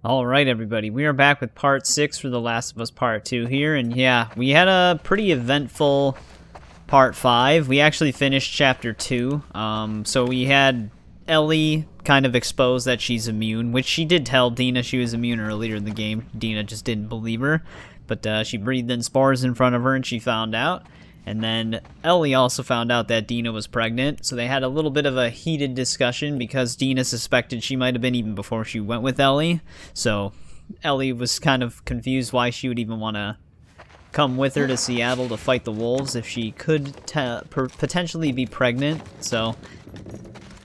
Alright everybody, we are back with part 6 for The Last of Us Part 2 here, and yeah, we had a pretty eventful part 5. We actually finished chapter 2, so we had Ellie kind of expose that she's immune, which she did tell Dina she was immune earlier in the game. Dina just didn't believe her, but she breathed in spores in front of her and she found out. And then Ellie also found out that Dina was pregnant, so they had a little bit of a heated discussion because Dina suspected she might have been even before she went with Ellie. So Ellie was kind of confused why she would even want to come with her to Seattle to fight the wolves if she could potentially be pregnant. So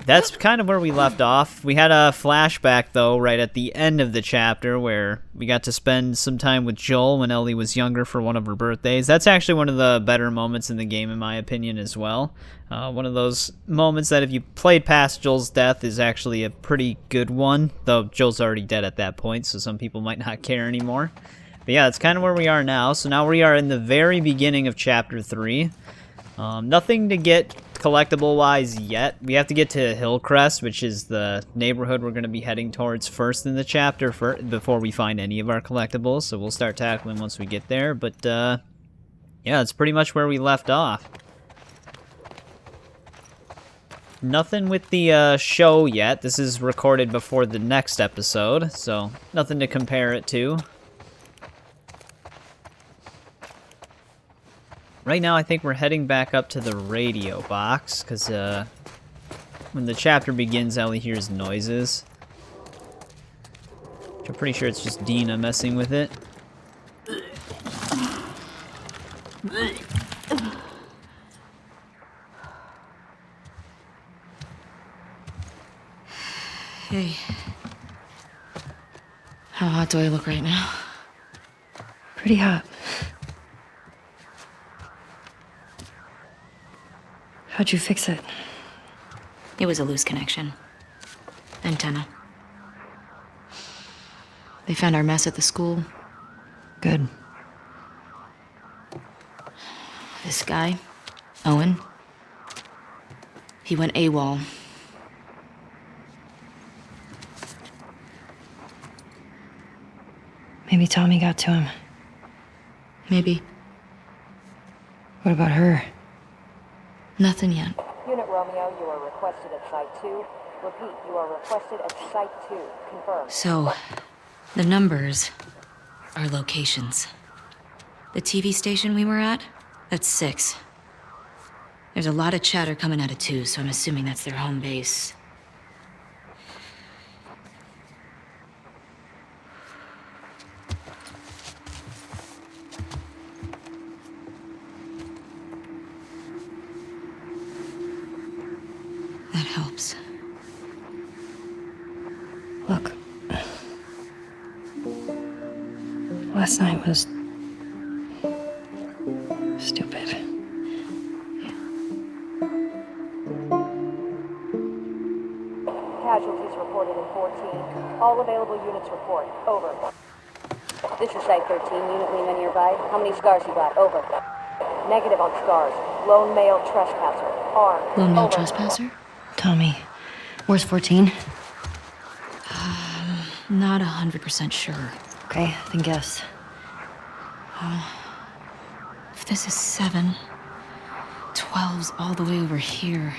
that's kind of where we left off. We had a flashback, though, right at the end of the chapter where we got to spend some time with Joel when Ellie was younger for one of her birthdays. That's actually one of the better moments in the game, in my opinion, as well. One of those moments that if you played past Joel's death is actually a pretty good one, though Joel's already dead at that point, so some people might not care anymore. But yeah, that's kind of where we are now. So now we are in the very beginning of Chapter 3. Nothing to get collectible-wise yet. We have to get to Hillcrest, which is the neighborhood we're going to be heading towards first in the chapter before we find any of our collectibles. So we'll start tackling once we get there. But, yeah, that's pretty much where we left off. Nothing with the show yet. This is recorded before the next episode, so nothing to compare it to. Right now, I think we're heading back up to the radio box, because when the chapter begins, Ellie hears noises. Which I'm pretty sure it's just Dina messing with it. Hey. How hot do I look right now? Pretty hot. How'd you fix it? It was a loose connection. Antenna. They found our mess at the school. Good. This guy, Owen, he went AWOL. Maybe Tommy got to him. Maybe. What about her? Nothing yet. Unit Romeo, you are requested at Site 2. Repeat, you are requested at Site 2. Confirm. So, the numbers are locations. The TV station we were at, that's 6. There's a lot of chatter coming out of 2, so I'm assuming that's their home base. That helps. Look. Last night was... stupid. Casualties reported in 14. All available units report. Over. This is Site 13. Unit Lima nearby. How many scars you got? Over. Negative on scars. Lone male trespasser. Armed. Lone male Over. trespasser? Tommy. Where's 14? Not 100% sure. Okay, then guess. If this is 7, 12's all the way over here.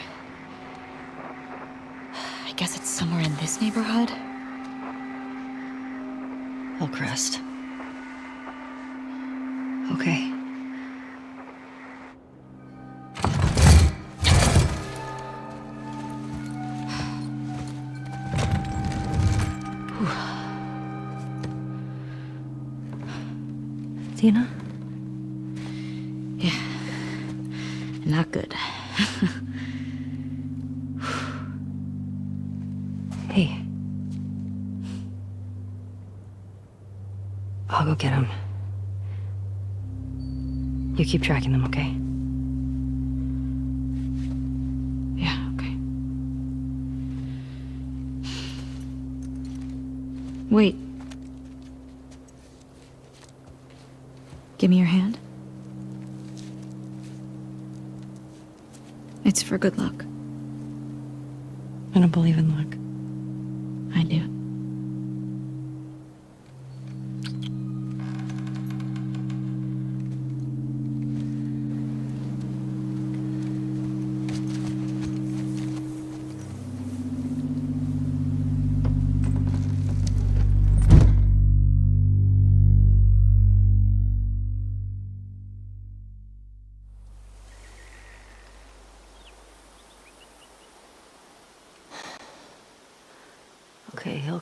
I guess it's somewhere in this neighborhood? Hillcrest. Okay. Dina? Yeah. Not good. Hey. I'll go get him. You keep tracking them, okay? Yeah, okay. Wait. Give me your hand. It's for good luck. I don't believe in luck. I do.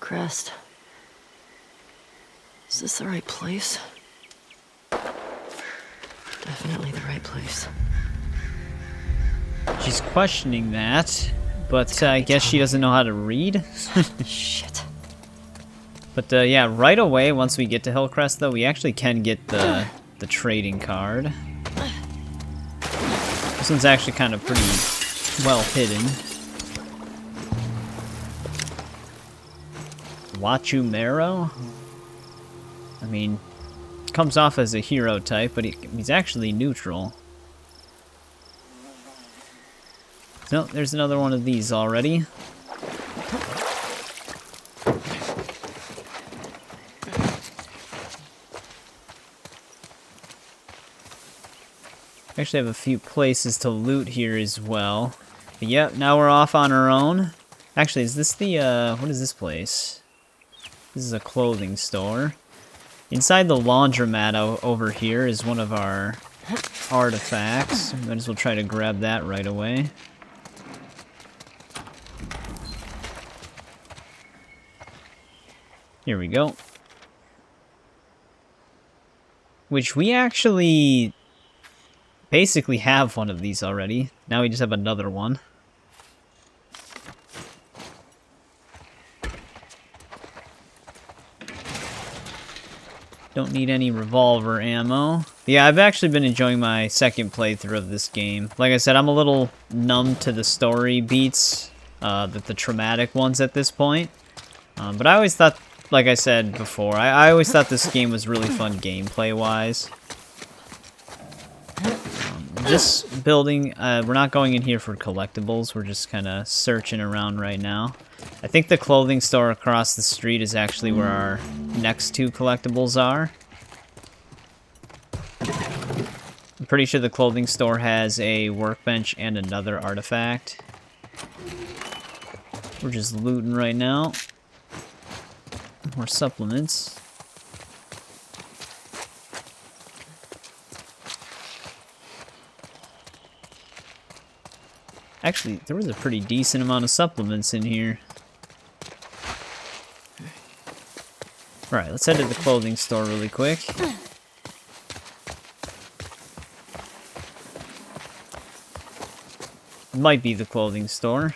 Hillcrest. Is this the right place? Definitely the right place. She's questioning that, but I guess she doesn't know how to read. Shit. But yeah, right away, once we get to Hillcrest, though, we actually can get the trading card. This one's actually kind of pretty well hidden. Wachumero? I mean, comes off as a hero type, but he's actually neutral. So, there's another one of these already. Actually have a few places to loot here as well. But yep, now we're off on our own. Actually, is this the, what is this place? This is a clothing store. Inside the laundromat over here is one of our artifacts. Might as well try to grab that right away. Here we go. Which we actually basically have one of these already. Now we just have another one. Don't need any revolver ammo. Yeah, I've actually been enjoying my second playthrough of this game. Like I said, I'm a little numb to the story beats, the traumatic ones at this point. But I always thought, like I said before, I always thought this game was really fun gameplay-wise. Just building, we're not going in here for collectibles, we're just kind of searching around right now. I think the clothing store across the street is actually where our next two collectibles are. I'm pretty sure the clothing store has a workbench and another artifact. We're just looting right now. More supplements. Actually, there was a pretty decent amount of supplements in here. Alright, let's head to the clothing store really quick. It might be the clothing store.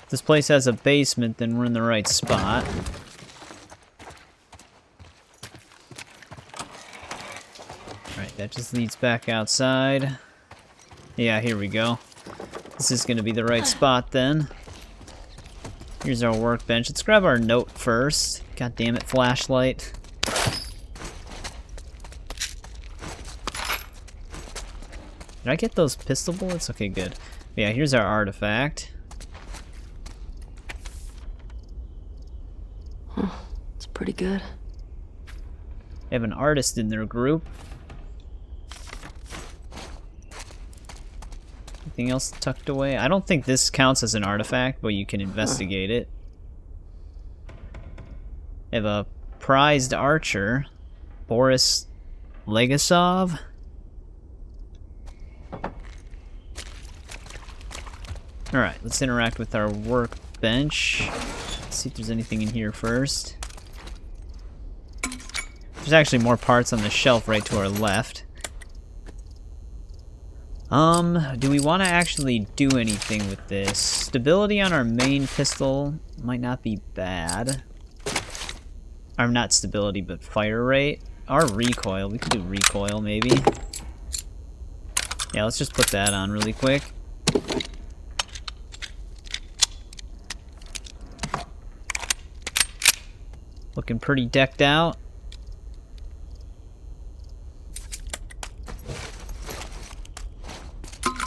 If this place has a basement, then we're in the right spot. Alright, that just leads back outside. Yeah, here we go. This is going to be the right spot then. Here's our workbench. Let's grab our note first. God damn it, flashlight. Did I get those pistol bullets? Okay, good. Yeah, here's our artifact. Huh, it's pretty good. They have an artist in their group. Anything else tucked away? I don't think this counts as an artifact, but you can investigate it. They have a prized archer, Boris Legasov. Alright, let's interact with our workbench. Let's see if there's anything in here first. There's actually more parts on the shelf right to our left. Do we want to actually do anything with this? Stability on our main pistol might not be bad. Or not stability, but fire rate. Or recoil. We could do recoil, maybe. Yeah, let's just put that on really quick. Looking pretty decked out.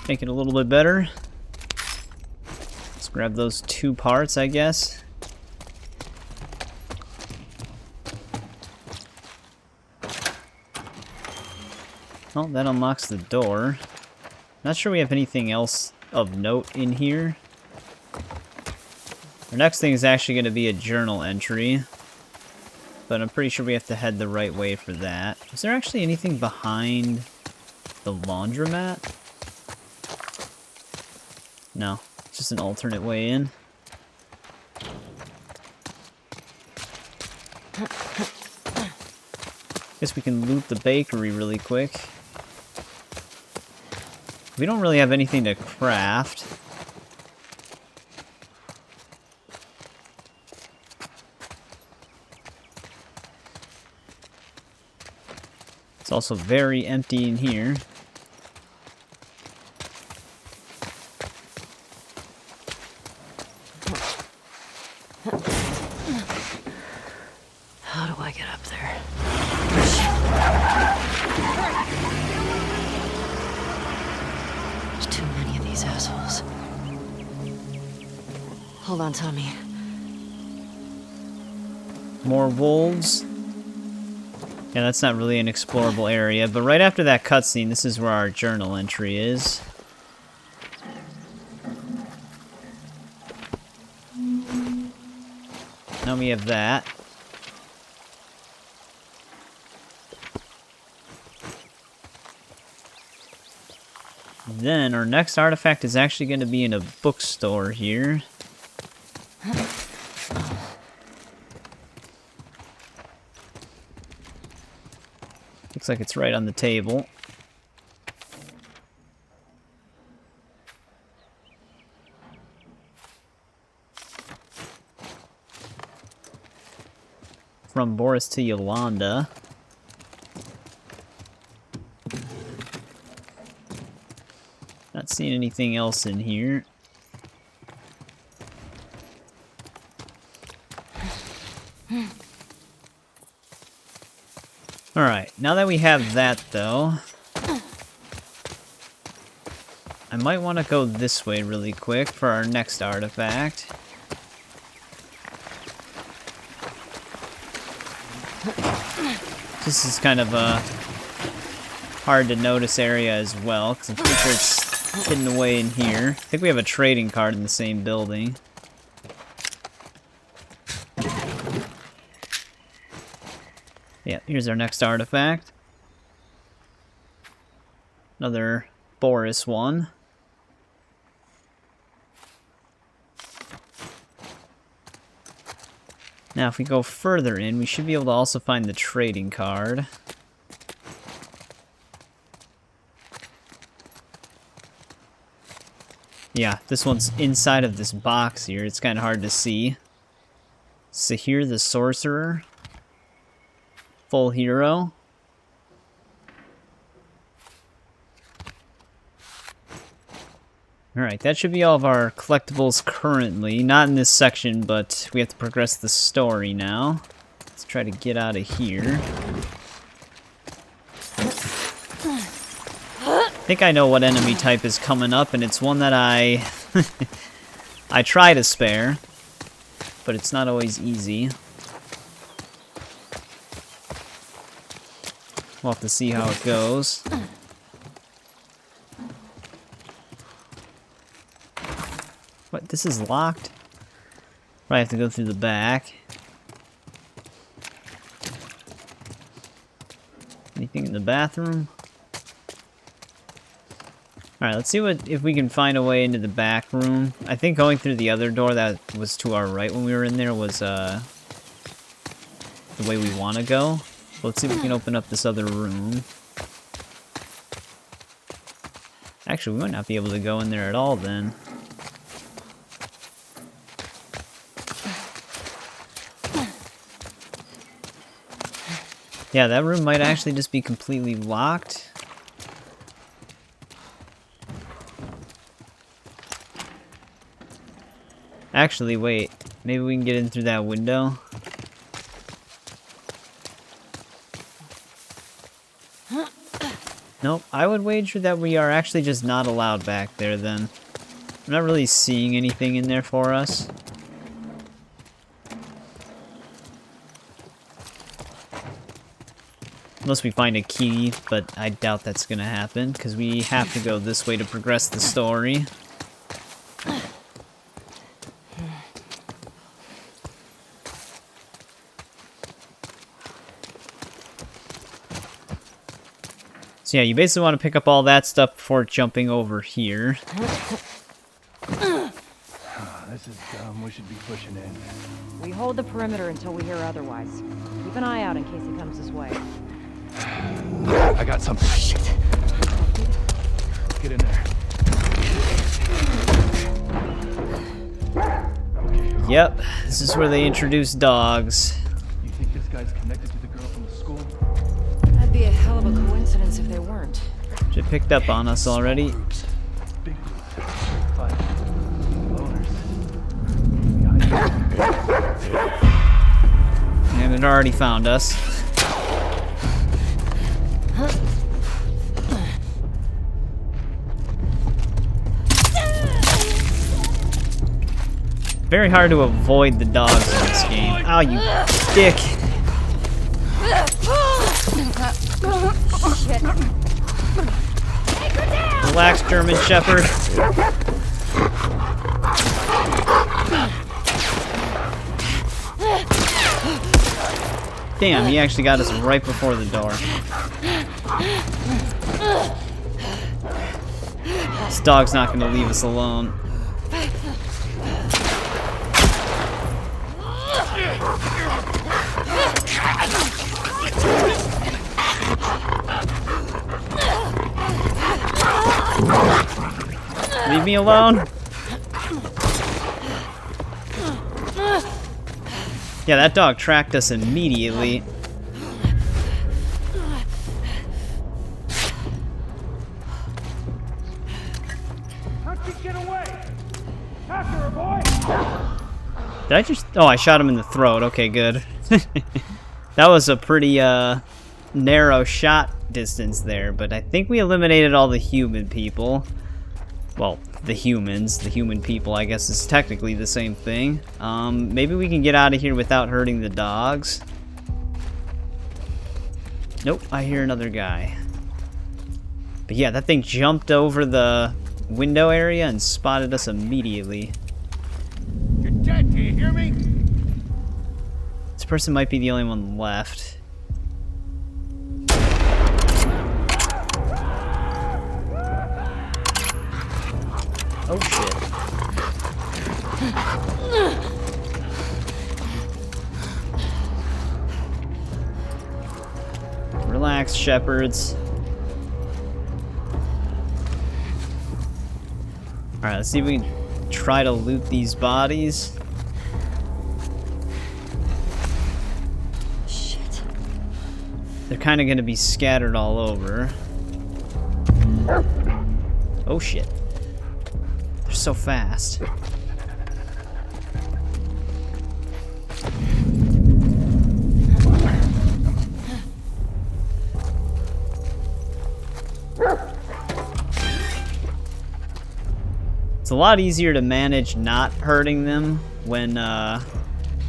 Make it a little bit better. Let's grab those two parts, I guess. Well, that unlocks the door. Not sure we have anything else of note in here. Our next thing is actually going to be a journal entry. But I'm pretty sure we have to head the right way for that. Is there actually anything behind the laundromat? No, it's just an alternate way in. Guess we can loot the bakery really quick. We don't really have anything to craft. It's also very empty in here. How do I get up there? There's too many of these assholes. Hold on, Tommy. More wolves. Yeah, that's not really an explorable area, but right after that cutscene, this is where our journal entry is. Now we have that. Then our next artifact is actually going to be in a bookstore here. Looks like it's right on the table. From Boris to Yolanda. Not seeing anything else in here. Alright, now that we have that though, I might want to go this way really quick for our next artifact. This is kind of a hard to notice area as well, because I'm pretty sure it's hidden away in here. I think we have a trading card in the same building. Yeah, here's our next artifact. Another Boris one. Now, if we go further in, we should be able to also find the trading card. Yeah, this one's inside of this box here. It's kind of hard to see. Sahir the Sorcerer. Full hero. Alright, that should be all of our collectibles currently. Not in this section, but we have to progress the story now. Let's try to get out of here. I think I know what enemy type is coming up, and it's one that I try to spare, but it's not always easy. We'll have to see how it goes. What? This is locked? Probably have to go through the back. Anything in the bathroom? Alright, let's see if we can find a way into the back room. I think going through the other door that was to our right when we were in there was the way we want to go. Let's see if we can open up this other room. Actually, we might not be able to go in there at all then. Yeah, that room might actually just be completely locked. Actually, wait. Maybe we can get in through that window. Nope, I would wager that we are actually just not allowed back there then. I'm not really seeing anything in there for us. Unless we find a key, but I doubt that's gonna happen, because we have to go this way to progress the story. So yeah, you basically want to pick up all that stuff before jumping over here. This is dumb. We should be pushing in. We hold the perimeter until we hear otherwise. Keep an eye out in case he comes this way. I got something. Shit. Let's get in there. Okay. Yep, this is where they introduce dogs. You think this guy's connected to the girl from the school? That'd be a hell of a coincidence if they weren't. It picked up on us already. Groups. Big groups. But loners. Behind And it already found us. Very hard to avoid the dogs in this game. Oh, you dick. Relax, German Shepherd. Damn, he actually got us right before the door. This dog's not gonna leave us alone. Leave me alone. Yeah, that dog tracked us immediately. How'd you get away? After her, boy! Did I just... Oh, I shot him in the throat. Okay, good. That was a pretty, narrow shot distance there, but I think we eliminated all the human people. Well, the humans. The human people, I guess, is technically the same thing. Maybe we can get out of here without hurting the dogs. Nope, I hear another guy. But yeah, that thing jumped over the window area and spotted us immediately. You're dead, do you hear me? This person might be the only one left. Oh shit. Relax, shepherds. Alright, let's see if we can try to loot these bodies. Shit. They're kind of going to be scattered all over. Oh shit. They're so fast. It's a lot easier to manage not hurting them when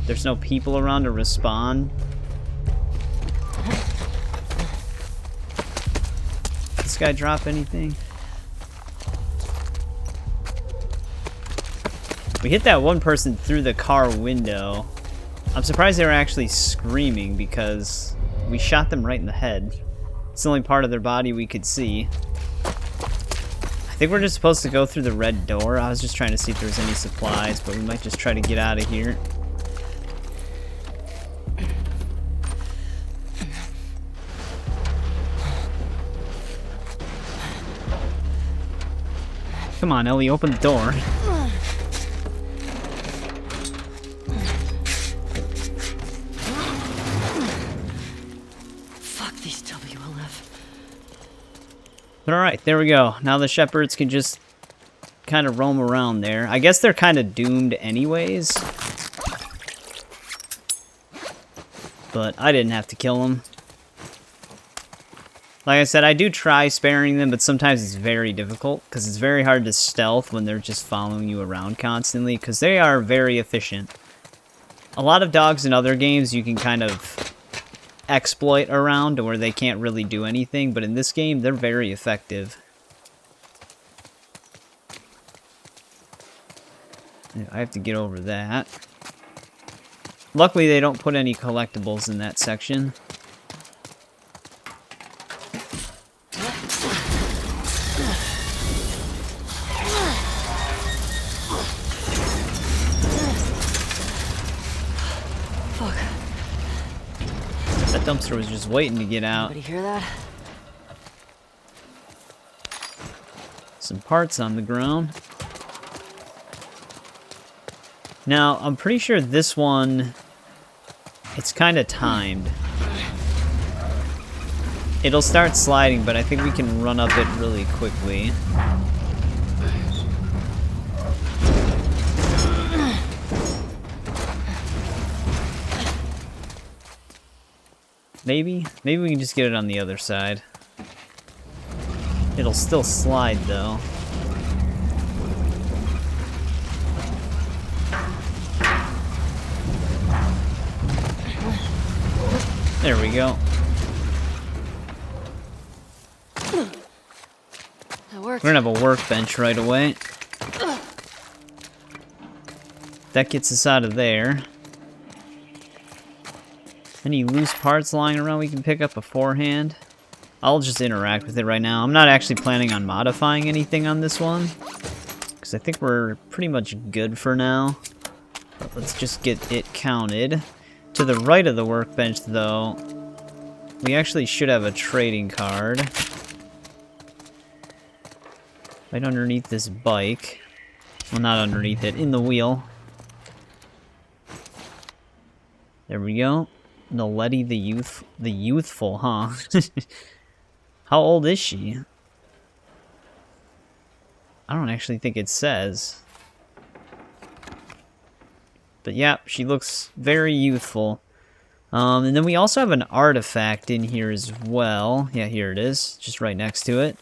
there's no people around to respawn. Did this guy drop anything? We hit that one person through the car window. I'm surprised they were actually screaming because we shot them right in the head. It's the only part of their body we could see. I think we're just supposed to go through the red door. I was just trying to see if there was any supplies, but we might just try to get out of here. Come on, Ellie, open the door. Fuck these W.L.F. But alright, there we go. Now the shepherds can just kind of roam around there. I guess they're kind of doomed anyways. But I didn't have to kill them. Like I said, I do try sparing them, but sometimes it's very difficult, because it's very hard to stealth when they're just following you around constantly, because they are very efficient. A lot of dogs in other games you can kind of exploit around, where they can't really do anything, but in this game, they're very effective. I have to get over that. Luckily, they don't put any collectibles in that section. That dumpster was just waiting to get out. Anybody hear that? Some parts on the ground. Now, I'm pretty sure this one, it's kind of timed. It'll start sliding, but I think we can run up it really quickly. Maybe we can just get it on the other side. It'll still slide, though. There we go. That worked. We're gonna have a workbench right away. That gets us out of there. Any loose parts lying around we can pick up beforehand? I'll just interact with it right now. I'm not actually planning on modifying anything on this one, because I think we're pretty much good for now. But let's just get it counted. To the right of the workbench, though, we actually should have a trading card. Right underneath this bike. Well, not underneath it, in the wheel. There we go. Naledi the youthful, huh? How old is she? I don't actually think it says. But yeah, she looks very youthful. And then we also have an artifact in here as well. Yeah, here it is, just right next to it.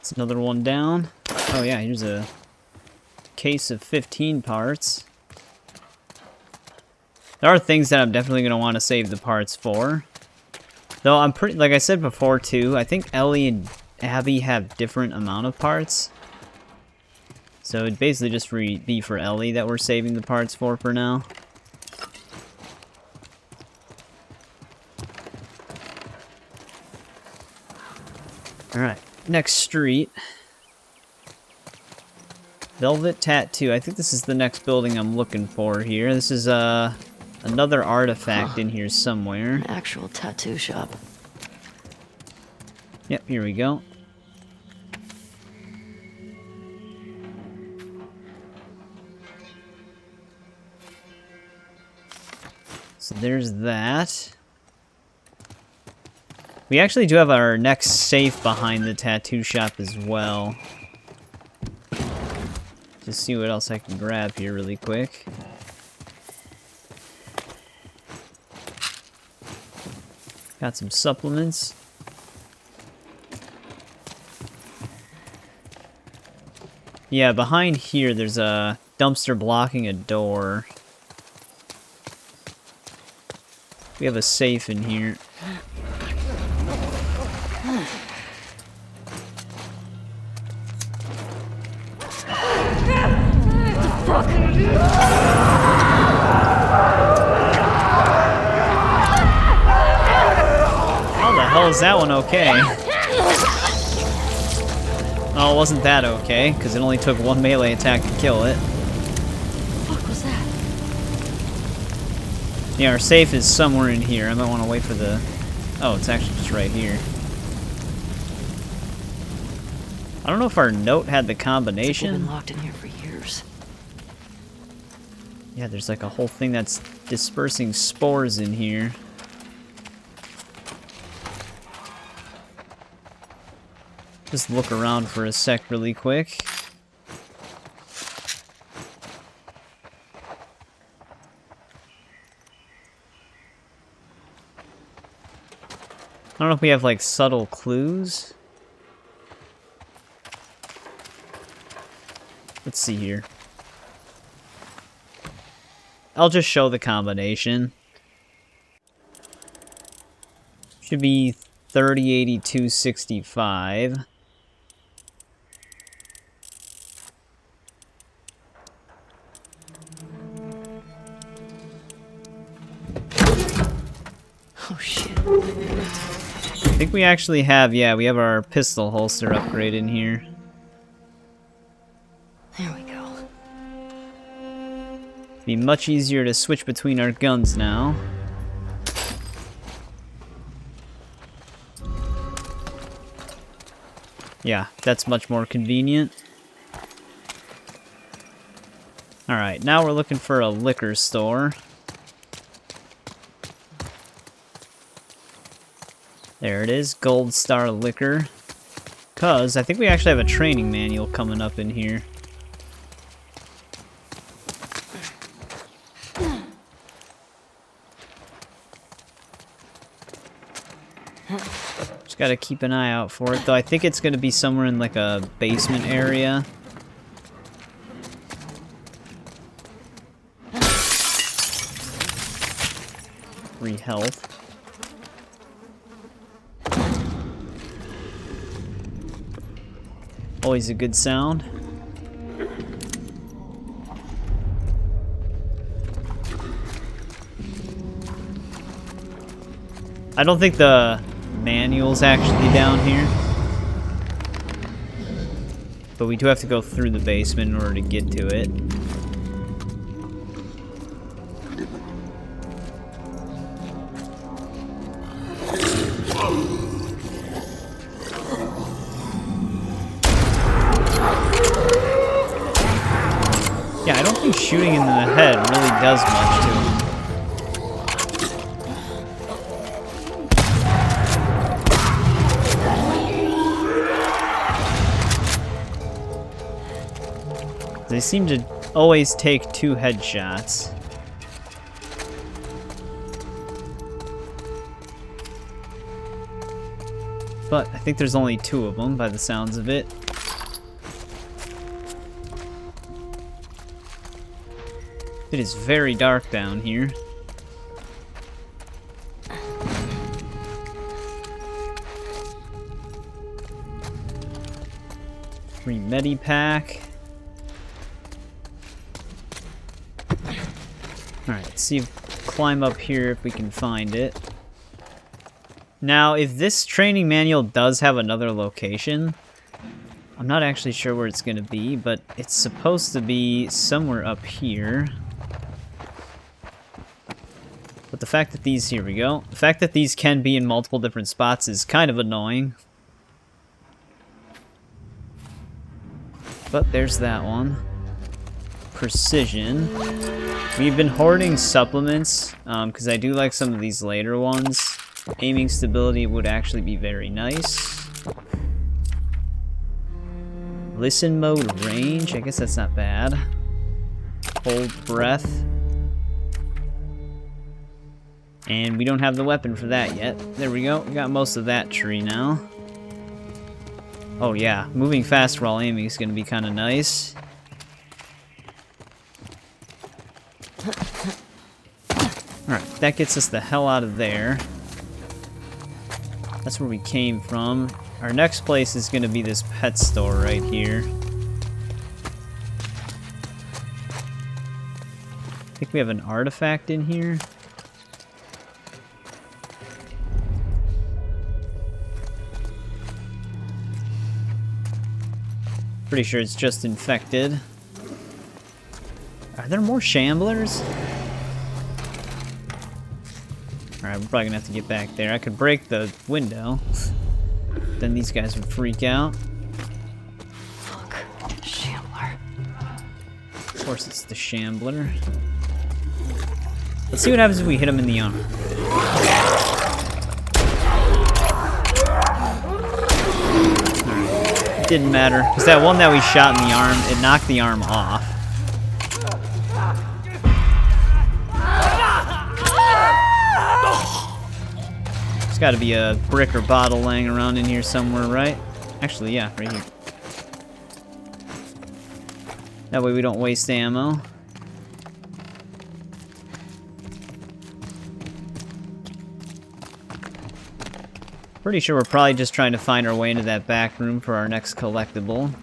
It's another one down. Oh yeah, here's a case of 15 parts. There are things that I'm definitely going to want to save the parts for. Though I'm pretty, like I said before too, I think Ellie and Abby have different amount of parts. So it'd basically just be for Ellie that we're saving the parts for now. Alright. Next street. Velvet Tattoo. I think this is the next building I'm looking for here. This is another artifact in here somewhere. An actual tattoo shop. Yep, here we go. So there's that. We actually do have our next safe behind the tattoo shop as well. Just see what else I can grab here really quick. Got some supplements. Yeah, behind here there's a dumpster blocking a door. We have a safe in here. How the hell is that one okay? Oh, it wasn't that okay, because it only took one melee attack to kill it. What was that? Yeah, our safe is somewhere in here. I might want to wait for the... Oh, it's actually just right here. I don't know if our note had the combination. They've been locked in here for years. Yeah, there's like a whole thing that's dispersing spores in here. Just look around for a sec really quick. I don't know if we have like subtle clues. Let's see here. I'll just show the combination. Should be 308265. Oh shit. I think we actually have, yeah, we have our pistol holster upgrade in here. There we go. Be much easier to switch between our guns now. Yeah, that's much more convenient. Alright, now we're looking for a liquor store. There it is, Gold Star Liquor. Cause I think we actually have a training manual coming up in here. Just gotta keep an eye out for it, though I think it's gonna be somewhere in like a basement area. Free health. Always a good sound. I don't think the manual's actually down here. But we do have to go through the basement in order to get to it. Yeah, I don't think shooting in the head really does much to him. They seem to always take 2 headshots. But I think there's only 2 of them by the sounds of it. It is very dark down here. Free Medipack. Alright, let's see climb up here if we can find it. Now, if this training manual does have another location, I'm not actually sure where it's going to be, but it's supposed to be somewhere up here. But the fact that these, here we go, the fact that these can be in multiple different spots is kind of annoying. But there's that one. Precision. We've been hoarding supplements, because I do like some of these later ones. Aiming stability would actually be very nice. Listen mode range, I guess that's not bad. Hold breath. And we don't have the weapon for that yet. There we go, we got most of that tree now. Oh yeah, moving fast while aiming is going to be kind of nice. Alright, that gets us the hell out of there. That's where we came from. Our next place is going to be this pet store right here. I think we have an artifact in here. Pretty sure it's just infected. Are there more shamblers? Alright, we're probably gonna have to get back there. I could break the window. Then these guys would freak out. Look, Shambler. Of course it's the Shambler. Let's see what happens if we hit him in the arm. Alright, it didn't matter. Because that one that we shot in the arm, it knocked the arm off. There's got to be a brick or bottle laying around in here somewhere, right? Actually, yeah, right here. That way we don't waste ammo. Pretty sure we're probably just trying to find our way into that back room for our next collectible.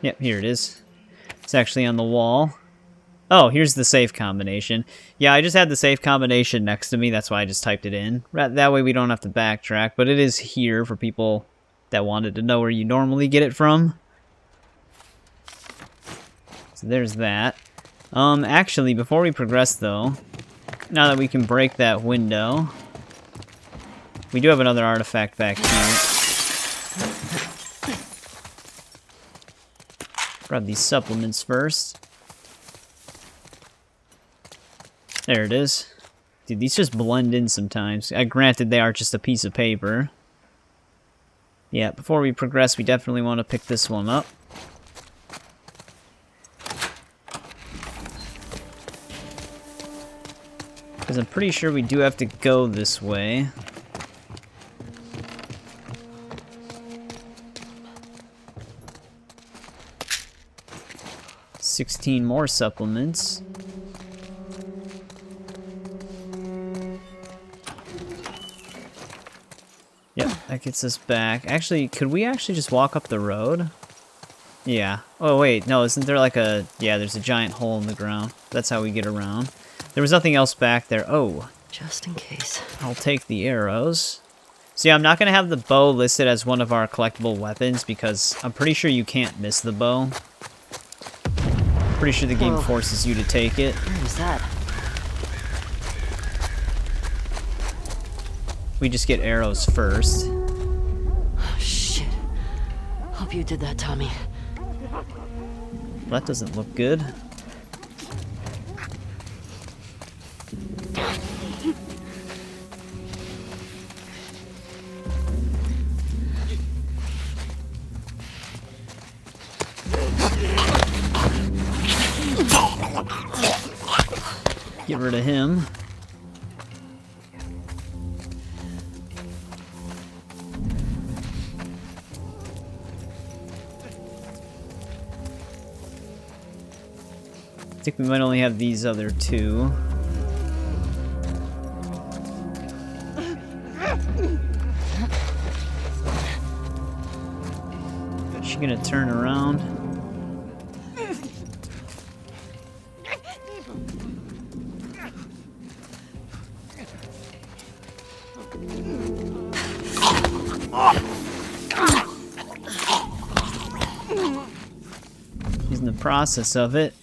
Yep, here it is. It's actually on the wall. Oh, here's the safe combination. Yeah, I just had the safe combination next to me. That's why I just typed it in. That way we don't have to backtrack. But it is here for people that wanted to know where you normally get it from. So there's that. Actually, before we progress, though, now that we can break that window, we do have another artifact back here. Grab these supplements first. There it is. Dude, these just blend in sometimes. Granted, they are just a piece of paper. Yeah, before we progress, we definitely want to pick this one up. Because I'm pretty sure we do have to go this way. $16 more supplements. Yep, that gets us back. Actually, could we actually just walk up the road? Yeah. Oh, wait. No, isn't there like a... Yeah, there's a giant hole in the ground. That's how we get around. There was nothing else back there. Oh. Just in case. I'll take the arrows. So yeah, I'm not going to have the bow listed as one of our collectible weapons because I'm pretty sure you can't miss the bow. Pretty sure the game forces you to take it. Where is that? We just get arrows first. Oh, shit. Hope you did that, Tommy. That doesn't look good. Get rid of him. I think we might only have these other two. Is she gonna turn around? She's in the process of it.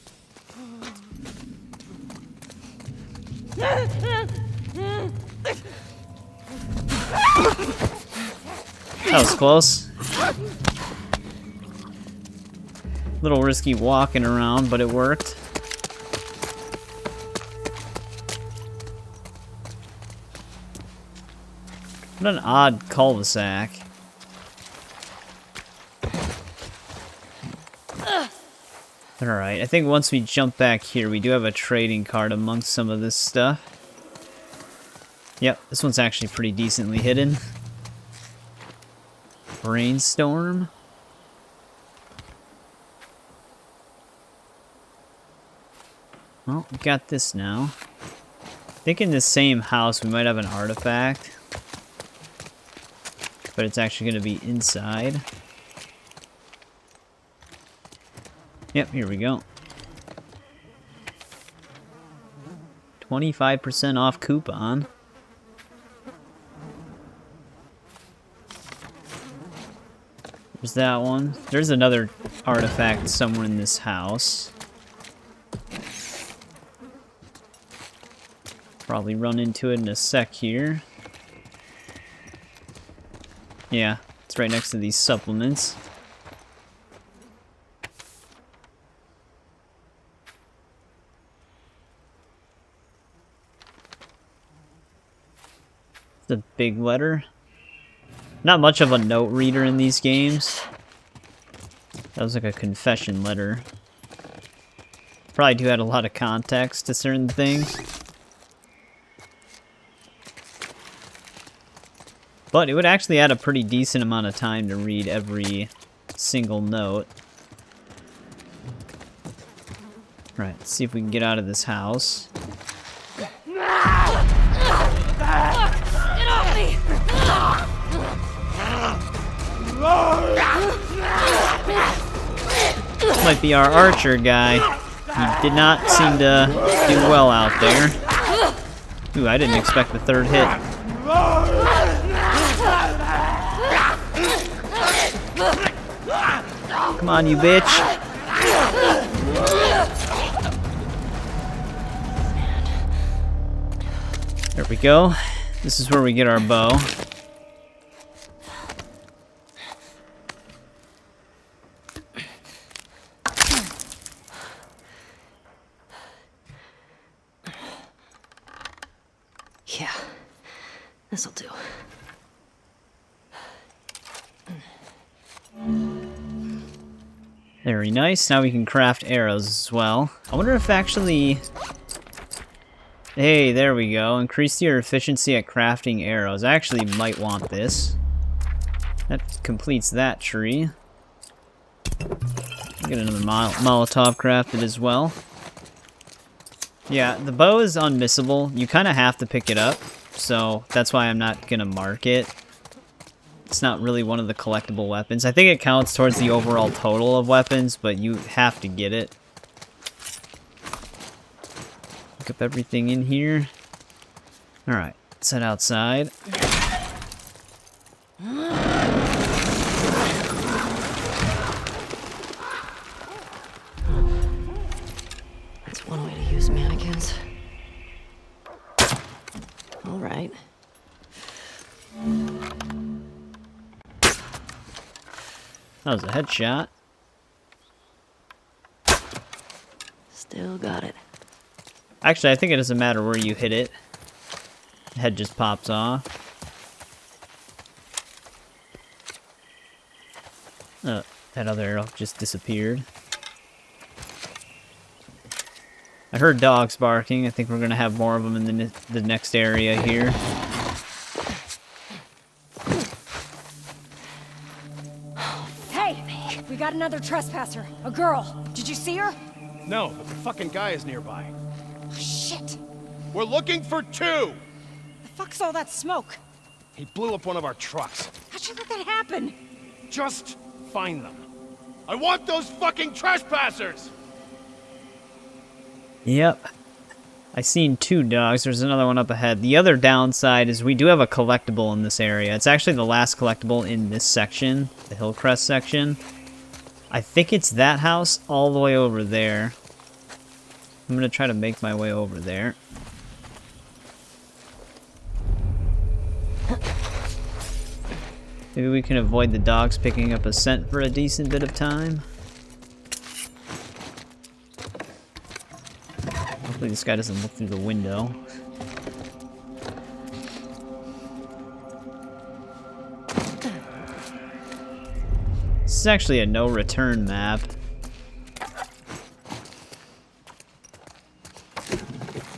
That was close. Little risky walking around, but it worked. What an odd cul-de-sac. Alright, I think once we jump back here, we do have a trading card amongst some of this stuff. Yep, this one's actually pretty decently hidden. Brainstorm. Well, we got this now. I think in the same house we might have an artifact. But it's actually going to be inside. Yep, here we go. 25% off coupon. There's that one. There's another artifact somewhere in this house. Probably run into it in a sec here. Yeah, it's right next to these supplements. The big letter. Not much of a note reader in these games. That was like a confession letter. Probably do add a lot of context to certain things. But it would actually add a pretty decent amount of time to read every single note. Right, let's see if we can get out of this house. This might be our archer guy. He did not seem to do well out there. Ooh, I didn't expect the third hit. Come on, you bitch. There we go. This is where we get our bow. Yeah, this'll do. Very nice. Now we can craft arrows as well. I wonder if actually... Hey, there we go. Increase your efficiency at crafting arrows. I actually might want this. That completes that tree. Get another Molotov crafted as well. Yeah, the bow is unmissable. You kind of have to pick it up, so that's why I'm not going to mark it. It's not really one of the collectible weapons. I think it counts towards the overall total of weapons, but you have to get it. Pick up everything in here. Alright, let's head outside. That's one way to use mannequins. All right. That was a headshot. Still got it. Actually, I think it doesn't matter where you hit it. The head just pops off. That other arrow just disappeared. I heard dogs barking. I think we're going to have more of them in the next area here. Hey! We got another trespasser. A girl. Did you see her? No, but the fucking guy is nearby. Shit! We're looking for two! The fuck's all that smoke? He blew up one of our trucks. How'd you let that happen? Just find them. I want those fucking trespassers! Yep. I seen two dogs. There's another one up ahead. The other downside is we do have a collectible in this area. It's actually the last collectible in this section, the Hillcrest section. I think it's that house all the way over there. I'm going to try to make my way over there. Maybe we can avoid the dogs picking up a scent for a decent bit of time. Hopefully this guy doesn't look through the window. This is actually a no-return map.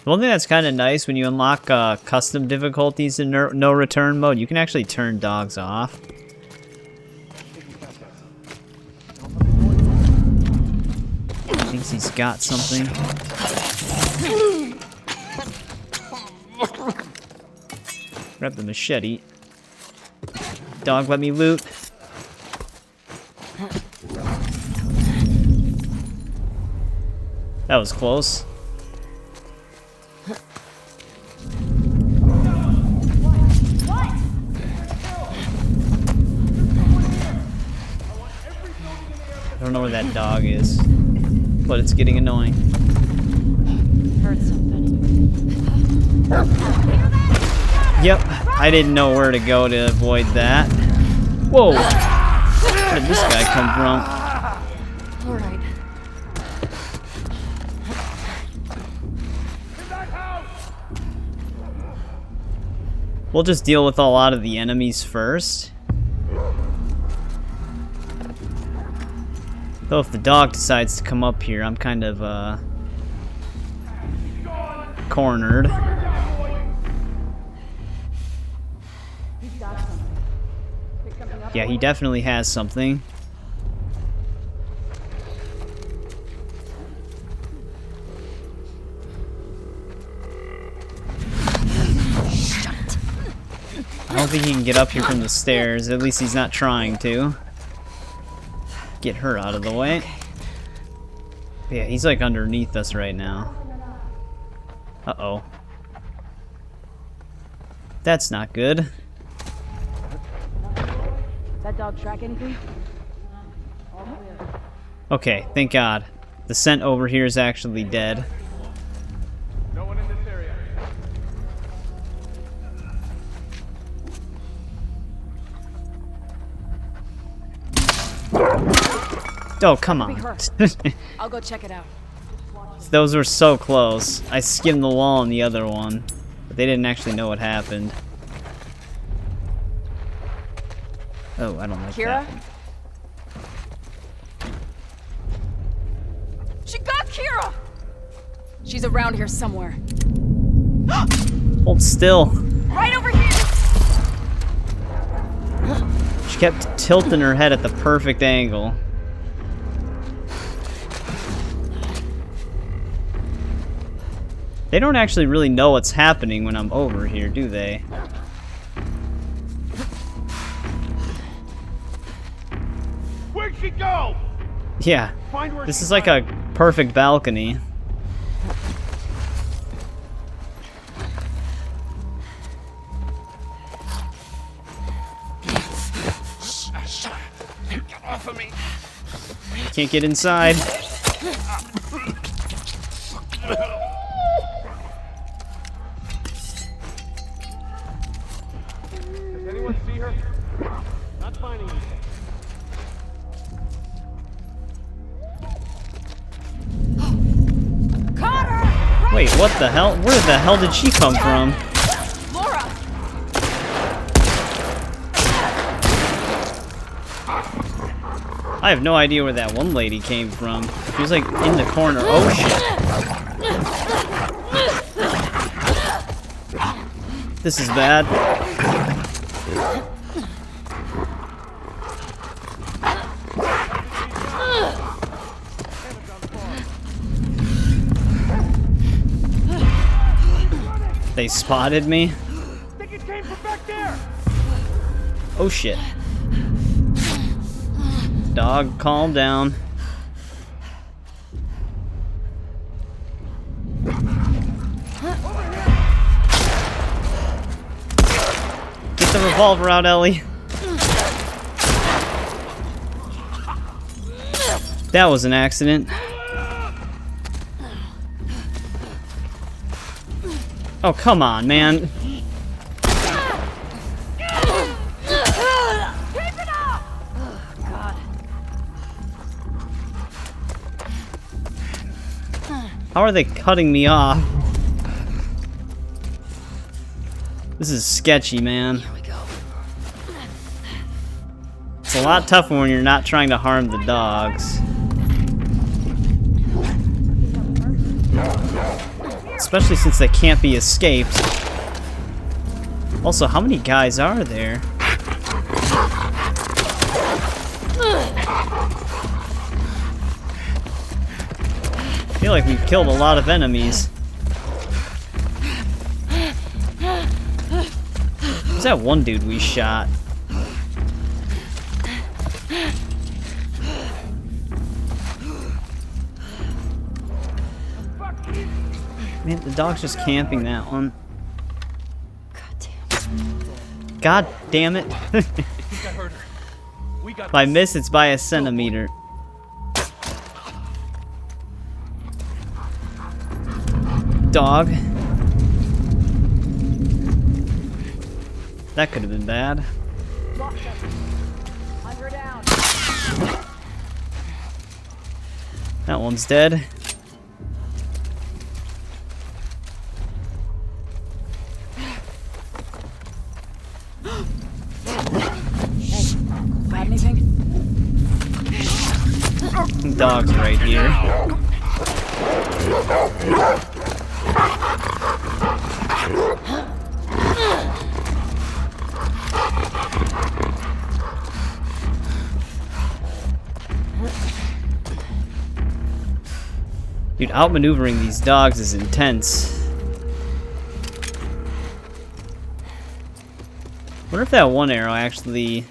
The one thing that's kind of nice when you unlock custom difficulties in no-return mode, you can actually turn dogs off. Thinks he's got something. Grab the machete. Dog, let me loot. That was close. I don't know where that dog is, but it's getting annoying. Heard something. Yep, I didn't know where to go to avoid that. Whoa! Where did this guy come from? All right. We'll just deal with a lot of the enemies first. Though if the dog decides to come up here, I'm kind of, cornered. Yeah, he definitely has something. I don't think he can get up here from the stairs. At least he's not trying to. Get her out of the way. Yeah, he's like underneath us right now. Uh-oh. That's not good. Does that dog track anything? Okay, thank God. The scent over here is actually dead. No one in this area. Oh, come on. I'll go check it out. Those were so close. I skimmed the wall on the other one, but they didn't actually know what happened. Oh, I don't like Kira? that. She got Kira! She's around here somewhere. Hold still. Right over here! She kept tilting her head at the perfect angle. They don't actually really know what's happening when I'm over here, do they? Where'd she go? Yeah. Find where This she is like went. a perfect balcony. Get off of me. Can't get inside. Does anyone see her? Not finding anything. Wait, what the hell? Where the hell did she come from? Laura! I have no idea where that one lady came from. She was like in the corner. Oh shit. This is bad. They spotted me. I think it came from back there. Oh shit. Dog, calm down. Get the revolver out, Ellie. That was an accident. Oh, come on, man. How are they cutting me off? This is sketchy, man. Here we go. It's a lot tougher when you're not trying to harm the dogs. Especially since they can't be escaped. Also, how many guys are there? I feel like we've killed a lot of enemies. Who's that one dude we shot? Man, the dog's just camping that one. God damn it. I think I heard her. We got If I miss, it's by a centimeter. Dog. That could have been bad. Hunt her down. That one's dead. Got anything? Dog's right here. Dude, outmaneuvering these dogs is intense. Wonder if that one arrow actually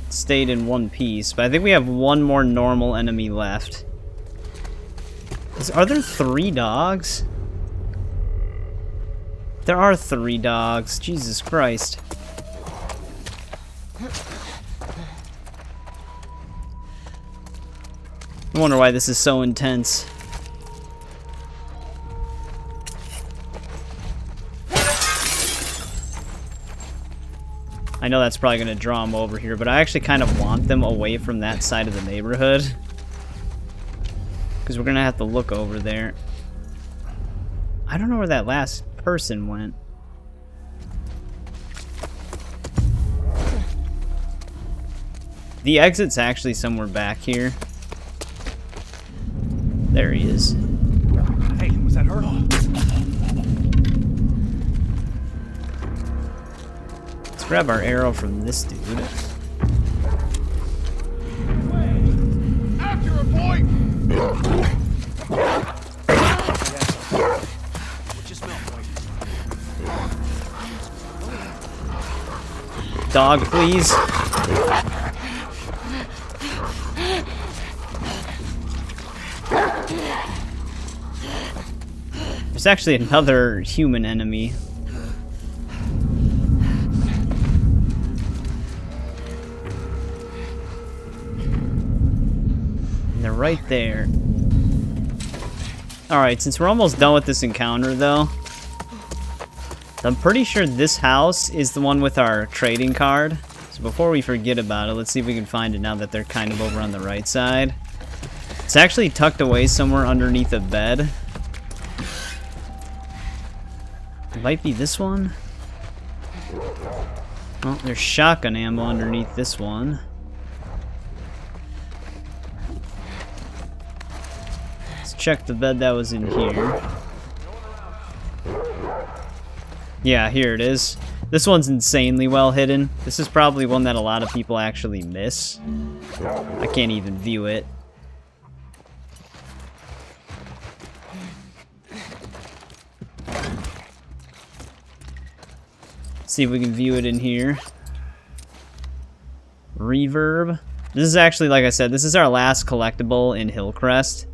stayed in one piece, but I think we have one more normal enemy left. Are there 3 dogs? There are 3 dogs. Jesus Christ. I wonder why this is so intense. I know that's probably going to draw them over here, but I actually kind of want them away from that side of the neighborhood. Because we're going to have to look over there. I don't know where that last person went. The exit's actually somewhere back here. There he is. Hey, was that her? Let's grab our arrow from this dude. After her, boy! What you smell, boy? Dog, please. There's actually another human enemy. And they're right there. Alright, since we're almost done with this encounter, though, I'm pretty sure this house is the one with our trading card. So before we forget about it, let's see if we can find it now that they're kind of over on the right side. It's actually tucked away somewhere underneath a bed. It might be this one. Oh, there's shotgun ammo underneath this one. Let's check the bed that was in here. Yeah, here it is. This one's insanely well hidden. This is probably one that a lot of people actually miss. I can't even view it. See if we can view it in here. Reverb. This is actually, like I said, this is our last collectible in Hillcrest.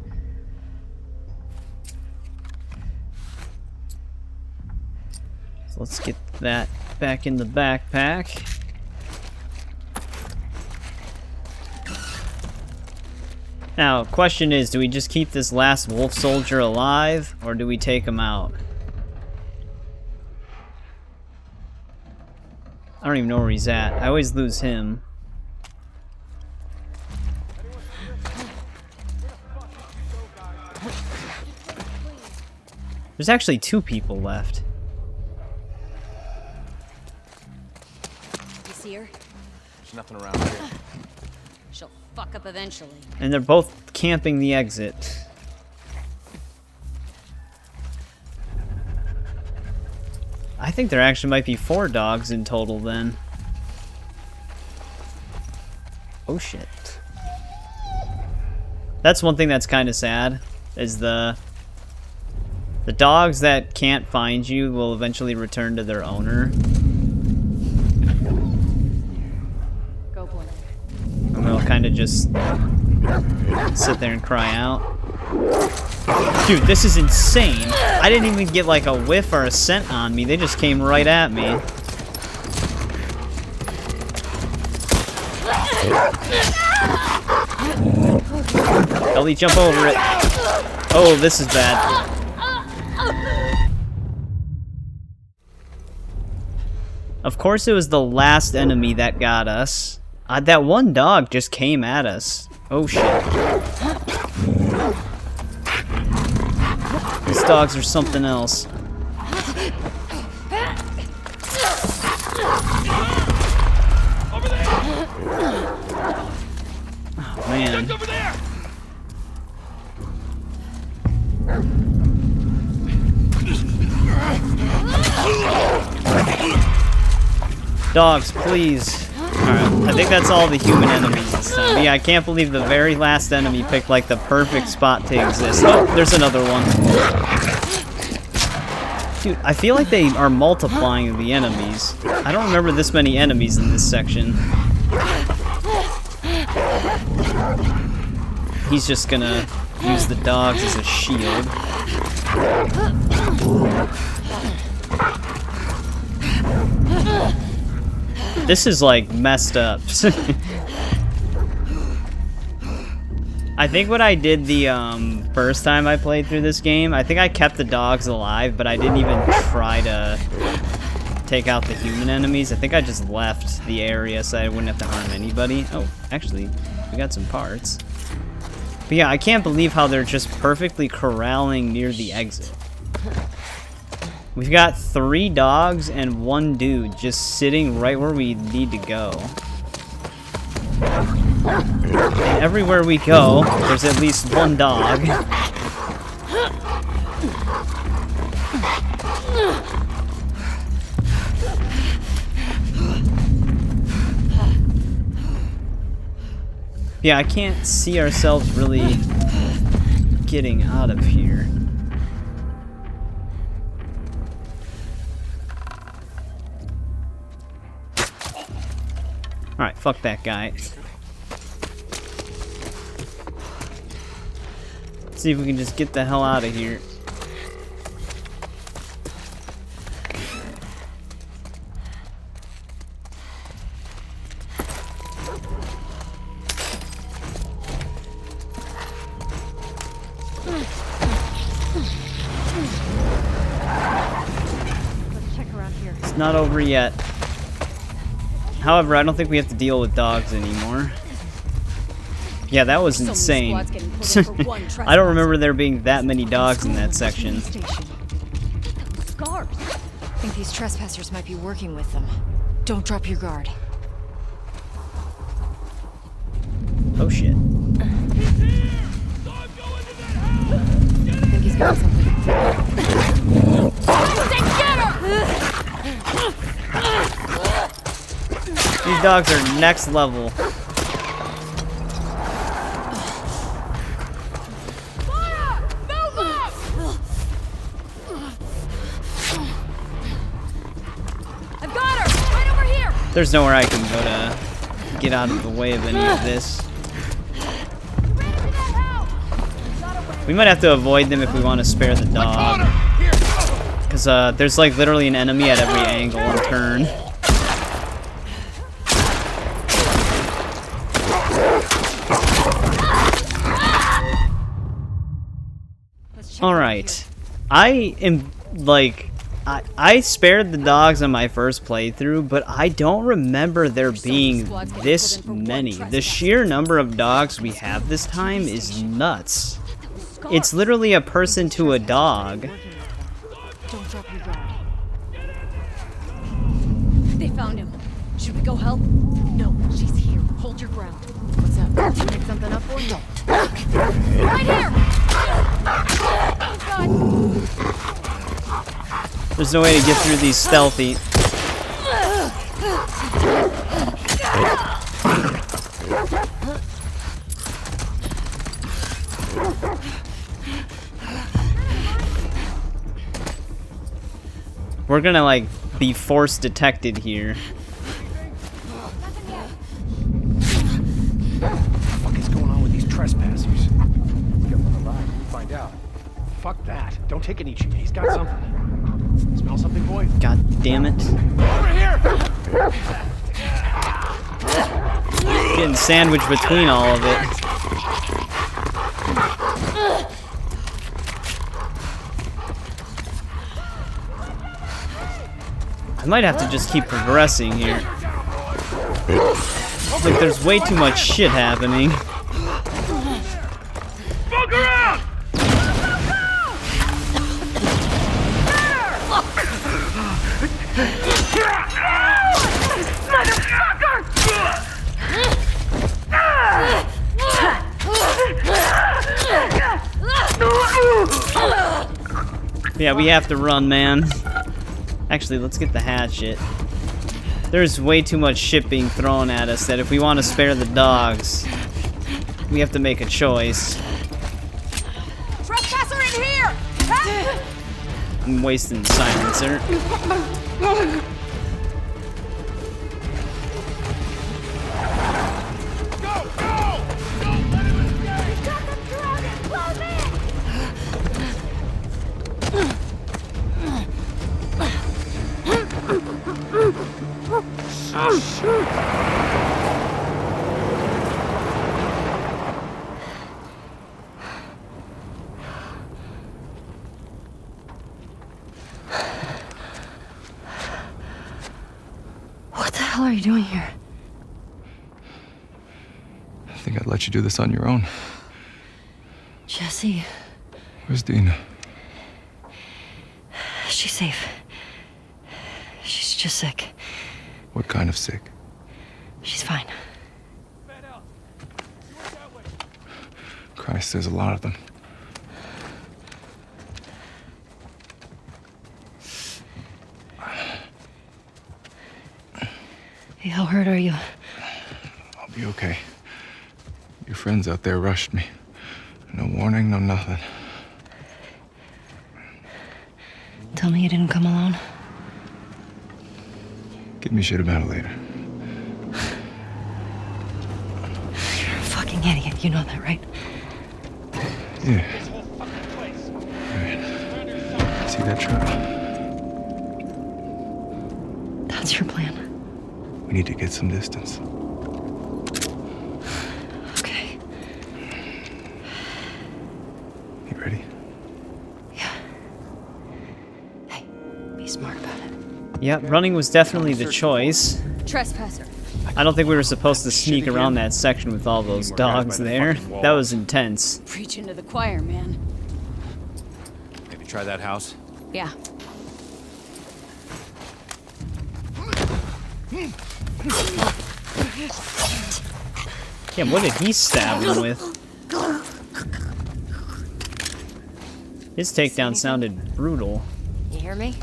So let's get that back in the backpack. Now, question is, do we just keep this last wolf soldier alive, or do we take him out? I don't even know where he's at. I always lose him. There's actually 2 people left. You see her? There's nothing around here. She'll fuck up eventually. And they're both camping the exit. I think there actually might be 4 dogs in total then. Oh shit. That's one thing that's kind of sad, is the dogs that can't find you will eventually return to their owner. Go boy. And they'll kind of just sit there and cry out. Dude, this is insane. I didn't even get like a whiff or a scent on me. They just came right at me. Ellie, jump over it. Oh, this is bad. Of course it was the last enemy that got us. That one dog just came at us. Oh shit. These dogs are something else. Oh man. Over there! Dogs, please. Alright, I think that's all the human enemies this time. But yeah, I can't believe the very last enemy picked like the perfect spot to exist. Oh, there's another one. Dude, I feel like they are multiplying the enemies. I don't remember this many enemies in this section. He's just gonna use the dogs as a shield. This is like messed up. I think what I did the first time I played through this game, I think I kept the dogs alive, but I didn't even try to take out the human enemies. I think I just left the area so I wouldn't have to harm anybody. Oh, actually, we got some parts. But yeah, I can't believe how they're just perfectly corralling near the exit. We've got 3 dogs and 1 dude just sitting right where we need to go. And everywhere we go, there's at least 1 dog. Yeah, I can't see ourselves really getting out of here. Alright, fuck that guy. See if we can just get the hell out of here. It's not over yet. However, I don't think we have to deal with dogs anymore. Yeah, that was insane. I don't remember there being that many dogs in that section. Scars. I think these trespassers might be working with them. Don't drop your guard. Oh shit. I think he's got something. These dogs are next level. There's nowhere I can go to get out of the way of any of this. We might have to avoid them if we want to spare the dog. Because there's like literally an enemy at every angle and turn. Alright. I am like... I spared the dogs on my first playthrough, but I don't remember there being this many. The sheer number of dogs we have this time is nuts. It's literally a person to a dog. Don't drop your guard. They found him. Should we go help? No, she's here. Hold your ground. What's up? Did you pick something up for you? Right here! Oh, God. There's no way to get through these stealthy. We're gonna like be force detected here. What the fuck is going on with these trespassers? Get on the ride and find out. Fuck that. Don't take any chance. He's got something. Smell something, boy? God damn it. Over here! Getting sandwiched between all of it. I might have to just keep progressing here. Like there's way too much shit happening. Fuck around! Yeah, we have to run, man. Actually, let's get the hatchet. There's way too much shit being thrown at us that if we want to spare the dogs, we have to make a choice. Trespasser in here! I'm wasting the silencer. Go! Go! Don't let him escape! He's got them dragging! Close What the hell are you doing here? I think I'd let you do this on your own. Jesse, Where's Dina? she's safe. She's just sick. What kind of sick? She's fine. Christ, there's a lot of them. Hey, how hurt are you? I'll be okay. Your friends out there rushed me. No warning, no nothing. Tell me you didn't come alone. Give me shit about it later. You're a fucking idiot. You know that, right? Yeah. Right. See that truck? That's your plan. We need to get some distance. Okay. You ready? Yeah. Hey, be smart about it. Yep, running was definitely the choice. Trespasser. I don't think we were supposed to sneak around that section with all those dogs there. That was intense. Preaching to the choir, man. Maybe try that house. Yeah. Yeah, what did he stab him with? His takedown sounded brutal. You hear me?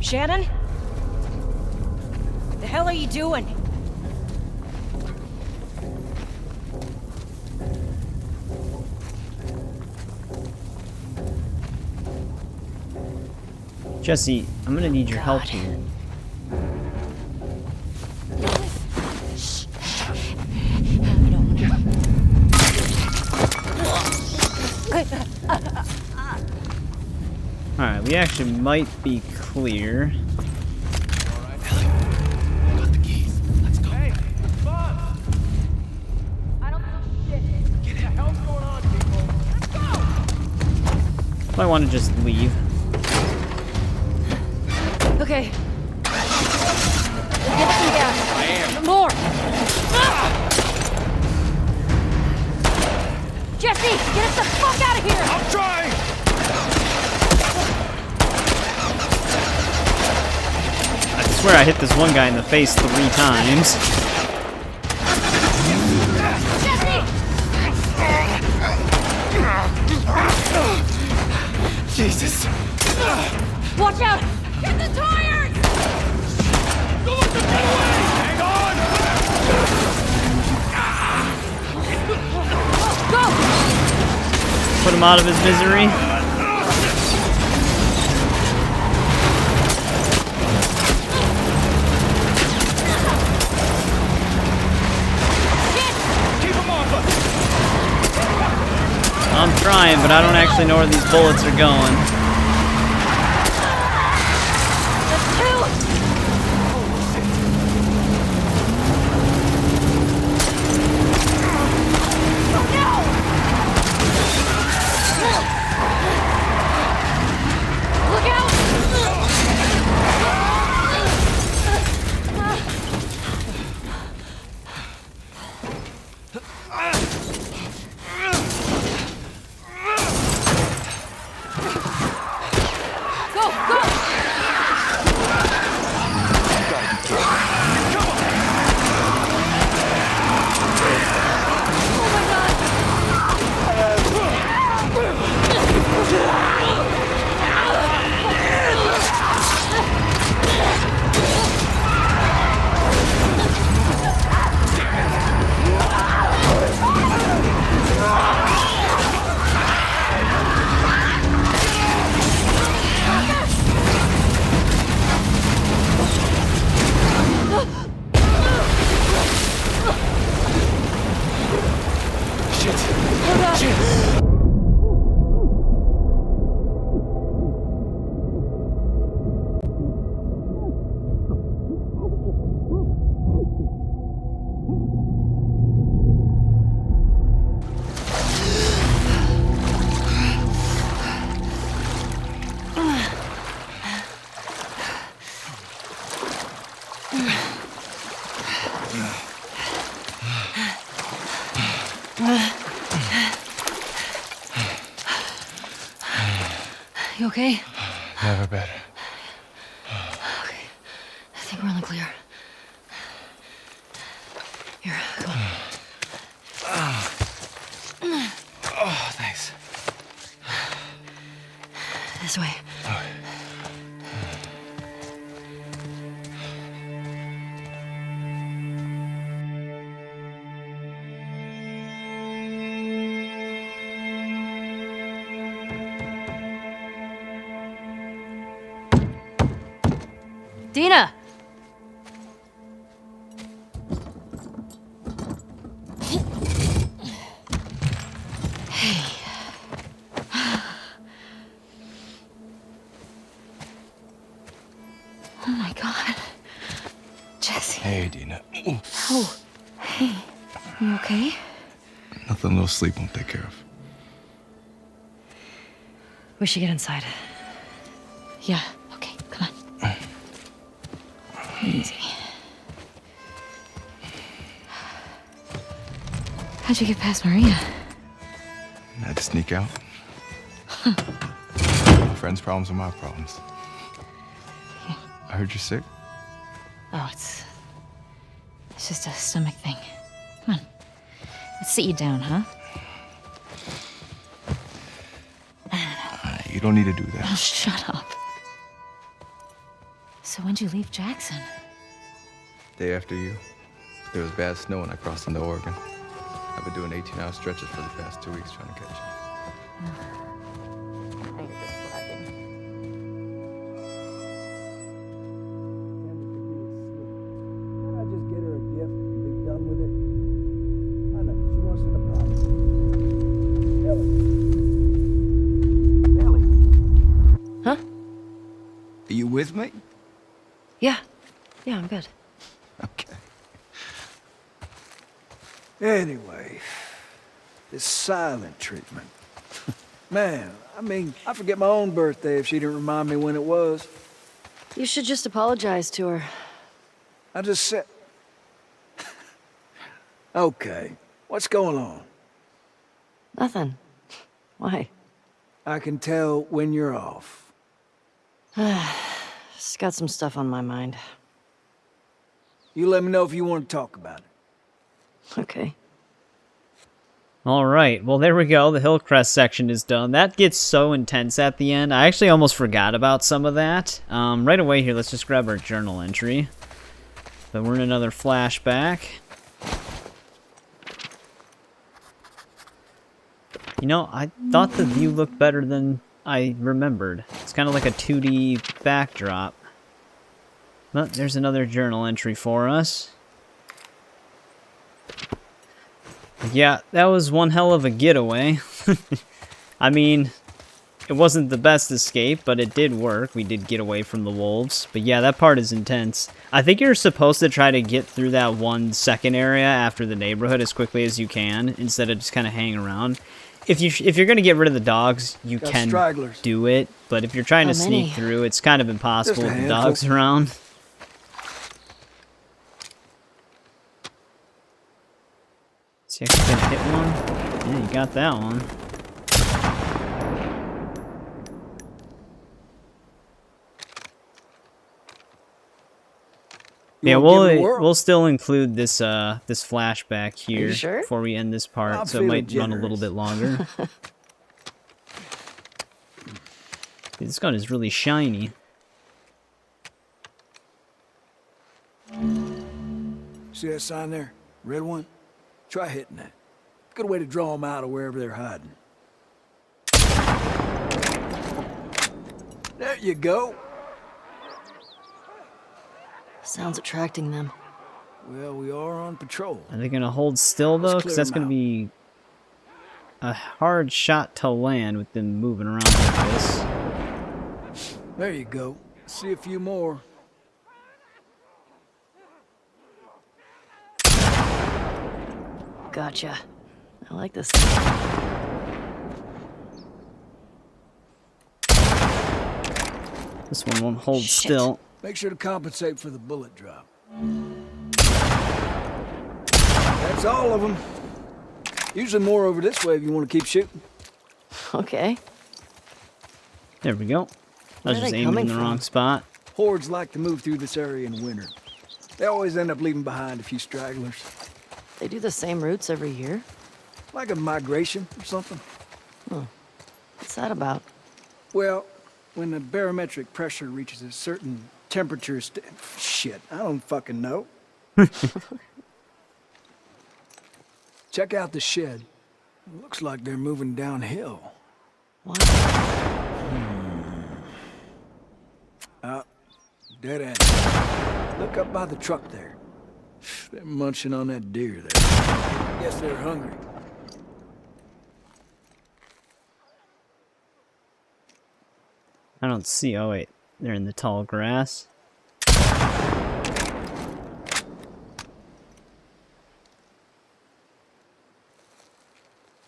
Shannon? What the hell are you doing? Jesse, I'm gonna need your help here. Alright, we actually might be clear. Got the keys. Let's go. Hey, I don't see shit. What the hell's going on, people? Let's go! Might want to just leave. Okay. Give it some gas. I am. More! Ah! Jesse, get us the fuck out of here! I'm trying! I swear I hit this one guy in the face 3 times. Jesus! Watch out! Get the tires! Don't let them get away! Hang on! Go! Put him out of his misery. Keep them off us! I'm trying, but I don't actually know where these bullets are going. Look out! okay? Never better. Okay. I think we're on the clear. Here, come on. Oh, thanks. This way. Dina! Oh my God. Jesse. Hey, Dina. Oh, hey. You okay? Nothing a little sleep won't take care of. We should get inside. Yeah, okay, come on. Easy. How'd you get past Maria? I had to sneak out. My friend's problems are my problems. I heard you're sick. Oh, it's just a stomach thing. Come on. Let's sit you down, huh? You don't need to do Oh, that. shut up. So when'd you leave Jackson? Day after you, there was bad snow when I crossed into Oregon. I've been doing 18-hour stretches for the past 2 weeks trying to catch you. Can't I just get her a gift and be done with it? I know, she wants an apartment. Ellie. Huh? Are you with me? Yeah. Yeah, I'm good. Okay. Anyway, this silent treatment. Man, I mean, I forget my own birthday if she didn't remind me when it was. You should just apologize to her. I just said... Okay, what's going on? Nothing. Why? I can tell when you're off. Just got some stuff on my mind. You let me know if you want to talk about it. Okay. All right, well, there we go. The Hillcrest section is done. That gets so intense at the end. I actually almost forgot about some of that. Right away here, let's just grab our journal entry. So we're in another flashback. You know, I thought the view looked better than I remembered. It's kind of like a 2D backdrop. But there's another journal entry for us. Yeah, that was one hell of a getaway. I mean, it wasn't the best escape, but it did work. We did get away from the wolves. But yeah, that part is intense. I think you're supposed to try to get through that 1 second area after the neighborhood as quickly as you can, instead of just kind of hanging around. If you're going to get rid of the dogs, you Got can stragglers. do it. But if you're trying to How sneak many? through, it's kind of impossible Just a with the handful. dogs around. See if I can hit one. Yeah, you got that one. You Yeah, wanna give it a whirl? we'll still include this this flashback here sure? before we end this part, I'm so it might feeling run a little generous. bit longer. Dude, this gun is really shiny. See that sign there? Red one? Try hitting that. Good way to draw them out of wherever they're hiding. There you go. Sounds attracting them. Well, we are on patrol. Are they gonna hold still though? Let's Because clear that's 'em gonna out. be a hard shot to land with them moving around like this. There you go. See a few more. Gotcha. I like this. This one won't hold Shit. still. Make sure to compensate for the bullet drop. That's all of them. Usually more over this way if you want to keep shooting. Okay. There we go. I Where was are just they aiming in coming the from? wrong spot. Hordes like to move through this area in winter. They always end up leaving behind a few stragglers. They do the same routes every year? Like a migration or something. What's that about? Well, when the barometric pressure reaches a certain temperature shit, I don't fucking know. Check out the shed. Looks like they're moving downhill. What? Dead end. Look up by the truck there. They're munching on that deer there. Guess they're hungry. I don't see. Oh, wait. They're in the tall grass.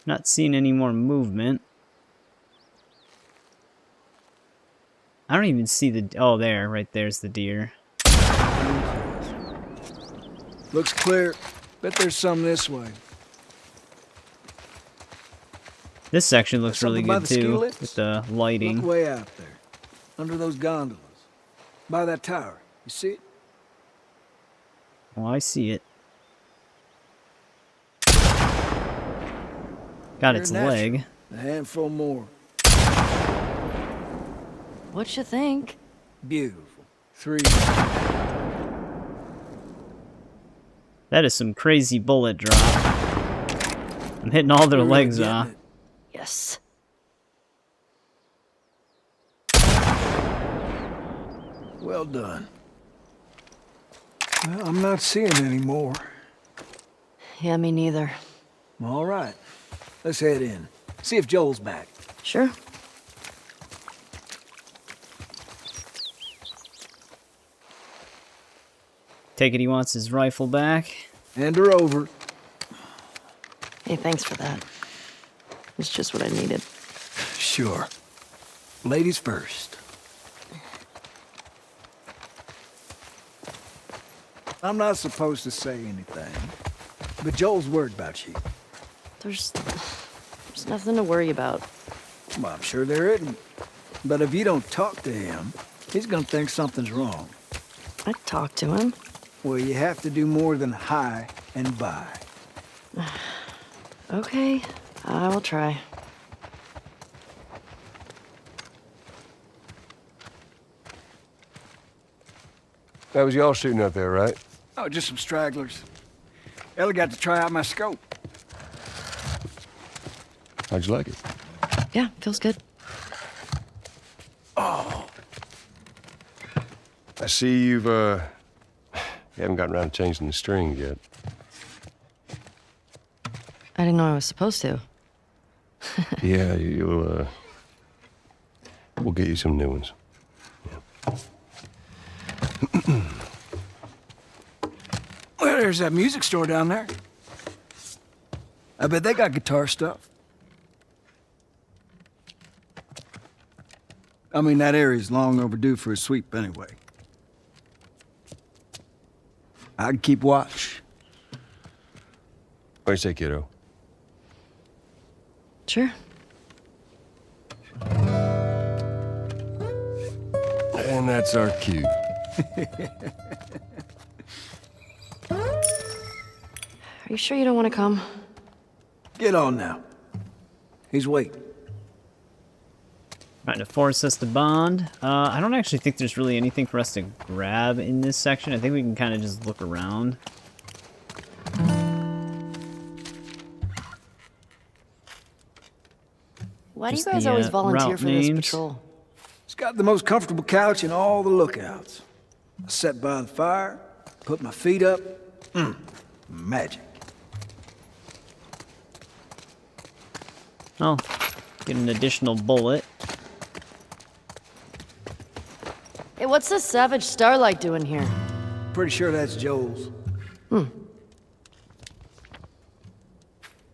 Not seeing any more movement. I don't even see the... Oh, there. Right there's the deer. Looks clear. Bet there's some this way. This section looks really Something by good, the ski too. lifts? With the lighting. Look way out there. Under those gondolas. By that tower. You see it? Oh, I see it. Got its They're natural. leg. A handful more. What you think? Beautiful. 3. That is some crazy bullet drop. I'm hitting all their We're legs getting off. it. Yes. Well done. Well, I'm not seeing any more. Yeah, me neither. All right. Let's head in. See if Joel's back. Sure. Take it he wants his rifle back. Hand her over. Hey, thanks for that. It's just what I needed. Sure. Ladies first. I'm not supposed to say anything, but Joel's worried about you. There's nothing to worry about. Well, I'm sure there isn't. But if you don't talk to him, he's gonna think something's wrong. I talked to him. Well, you have to do more than hi and bye. Okay, I will try. That was y'all shooting up there, right? Oh, just some stragglers. Ellie got to try out my scope. How'd you like it? Yeah, feels good. I see you haven't gotten around to changing the strings yet. I didn't know I was supposed to. Yeah, we'll get you some new ones. Well, there's that music store down there. I bet they got guitar stuff. I mean, that area's long overdue for a sweep anyway. I'd keep watch. What do you say, kiddo? Sure. And that's our cue. Are you sure you don't want to come? Get on now. He's waiting. Trying to force us to bond. I don't actually think there's really anything for us to grab in this section. I think we can kind of just look around. Why do you Just guys the, always volunteer route for this names. patrol? It's got the most comfortable couch in all the lookouts. I sat by the fire, put my feet up. Magic. Oh, get an additional bullet. Hey, what's this savage starlight doing here? Pretty sure that's Joel's.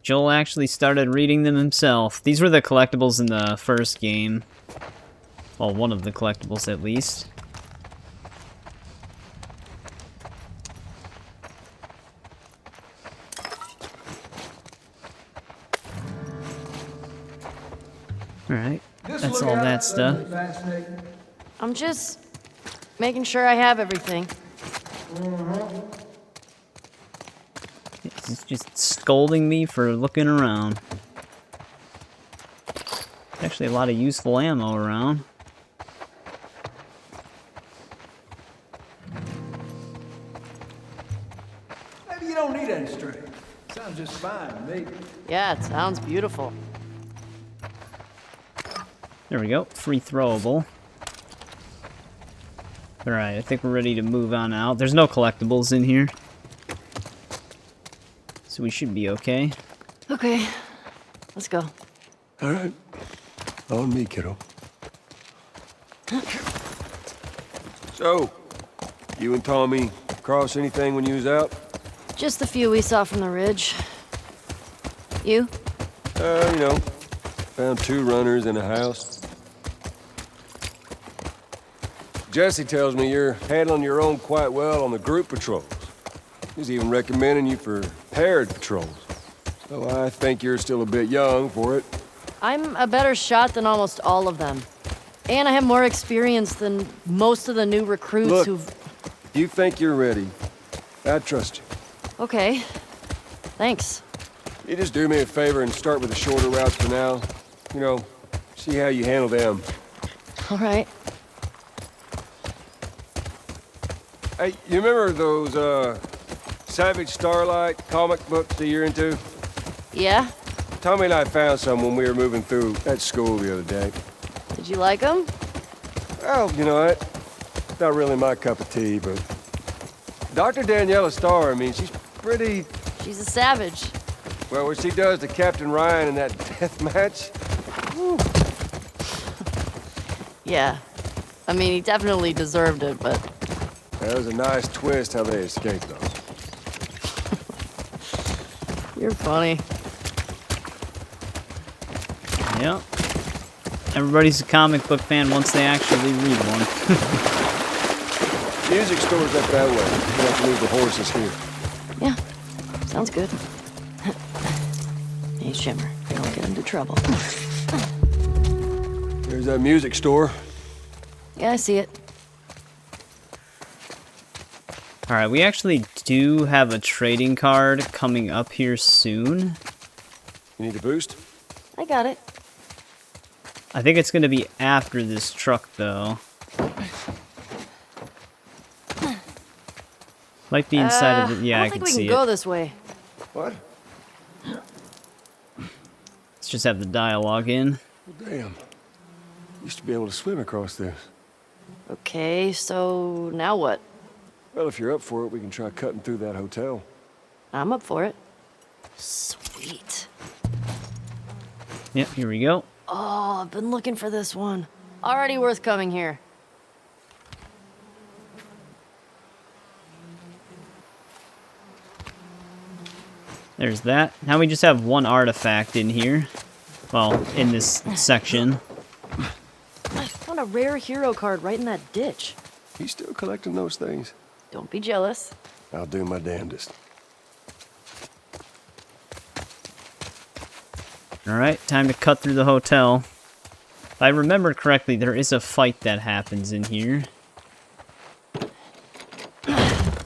Joel actually started reading them himself. These were the collectibles in the first game. Well, one of the collectibles at least. Alright, That's all that stuff. I'm just making sure I have everything. He's just scolding me for looking around. Actually, a lot of useful ammo around. Maybe you don't need any strength. Sounds just fine to me. Yeah, it sounds beautiful. There we go. Free throwable. Alright, I think we're ready to move on out. There's no collectibles in here. So we should be okay. Okay, let's go. All right. On me, kiddo. So, you and Tommy cross anything when you was out? Just the few we saw from the ridge. You? You know, found 2 runners in a house. Jesse tells me you're handling your own quite well on the group patrols. He's even recommending you for paired patrols. So I think you're still a bit young for it. I'm a better shot than almost all of them. And I have more experience than most of the new recruits Look, who've... you think you're ready. I trust you. Okay. Thanks. You just do me a favor and start with the shorter routes for now. You know, see how you handle them. All right. Hey, you remember those, Savage Starlight comic books that you're into? Yeah? Tommy and I found some when we were moving through that school the other day. Did you like them? Well, you know what? Not really my cup of tea, but... Dr. Daniela Starr, I mean, she's pretty... She's a savage. Well, what she does to Captain Ryan in that death match... Whew. Yeah. I mean, he definitely deserved it, but... That was a nice twist how they escaped, though. You're funny. Yep. Everybody's a comic book fan once they actually read one. Music store's up that way. You have to leave the horses here. Yeah. Sounds good. Hey, Shimmer. Don't get into trouble. There's that music store. Yeah, I see it. Alright, we actually do have a trading card coming up here soon. You need a boost? I got it. I think it's going to be after this truck, though. Might be inside of the... Yeah, I don't can think we see can go it. this way. What? Let's just have the dialogue in. Well, damn. Used to be able to swim across this. Okay, so now what? Well, if you're up for it, we can try cutting through that hotel. I'm up for it. Sweet. Yep, here we go. Oh, I've been looking for this one. Already worth coming here. There's that. Now we just have one artifact in here. Well, in this section. I found a rare hero card right in that ditch. He's still collecting those things. Don't be jealous. I'll do my damnedest. Alright, time to cut through the hotel. If I remember correctly, there is a fight that happens in here.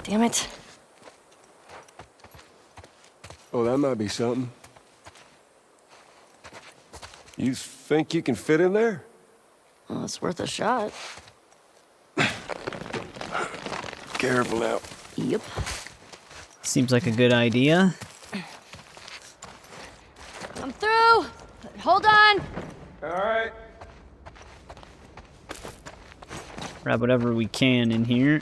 Damn it. Oh, that might be something. You think you can fit in there? Well, it's worth a shot. Careful now. Yep. Seems like a good idea. I'm through! Hold on! All right. Grab whatever we can in here.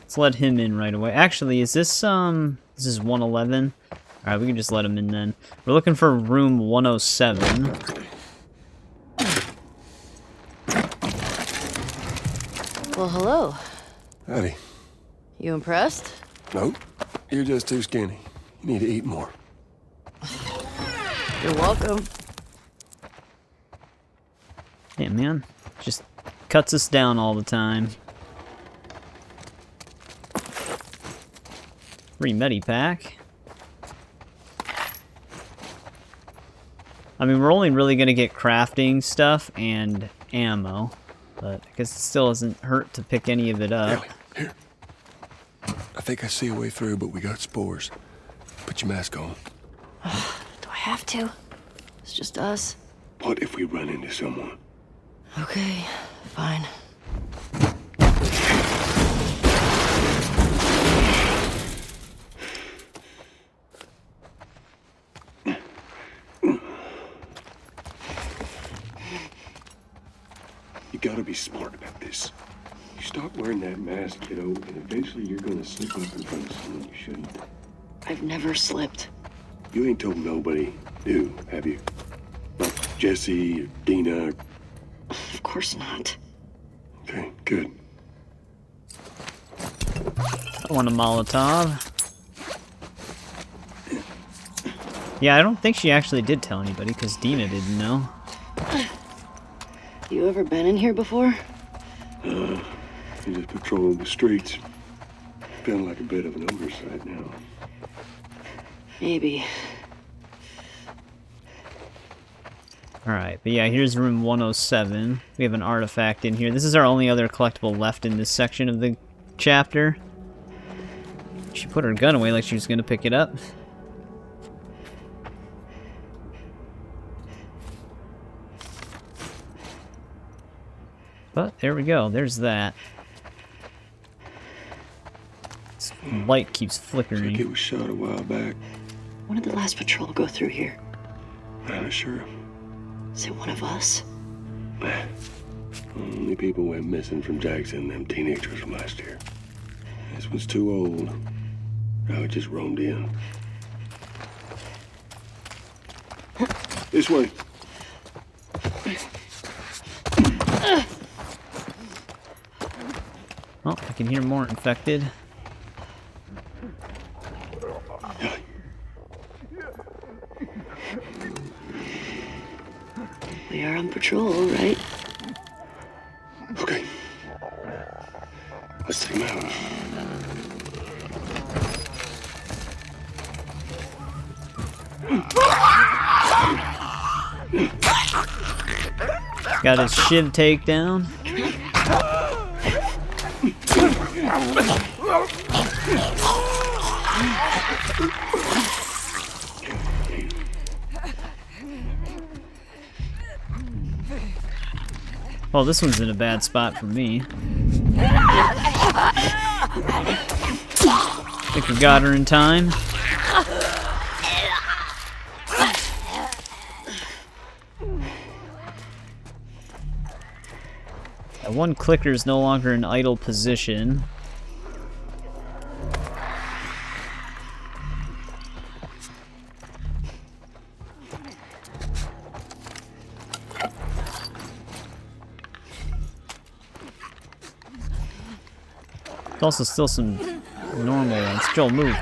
Let's let him in right away. Actually, is this, this is 111? Alright, we can just let him in then. We're looking for room 107. Well, hello. Howdy. You impressed? Nope. You're just too skinny. You need to eat more. You're welcome. Yeah, man. Just cuts us down all the time. Free medipack. I mean, we're only really going to get crafting stuff and ammo, but I guess it still doesn't hurt to pick any of it up. Ellie, here. I think I see a way through, but we got spores. Put your mask on. Do I have to? It's just us. What if we run into someone? Okay, fine. You gotta be smart about this. You stop wearing that mask, kiddo, and eventually you're gonna slip up in front of someone you shouldn't. I've never slipped. You ain't told nobody new, have you? Like Jesse or Dina. Of course not. Okay, good. I want a Molotov. Yeah, I don't think she actually did tell anybody, because Dina didn't know. You ever been in here before? You just patrolling the streets. Feeling like a bit of an oversight now. Maybe. Alright, but yeah, here's room 107. We have an artifact in here. This is our only other collectible left in this section of the chapter. She put her gun away like she was going to pick it up. But there we go, there's that. This light keeps flickering. Like it was shot a while back. When did the last patrol go through here? Not sure. Is it one of us? Only people went missing from Jackson, them teenagers from last year. This one's too old. Now it just roamed in. This way. Oh, I can hear more infected. We are on patrol, right? Okay. Let's take him out. Got his shiv takedown. Well, this one's in a bad spot for me. I think we got her in time. That one clicker is no longer in idle position. There's also still some normal ones. Joel, move.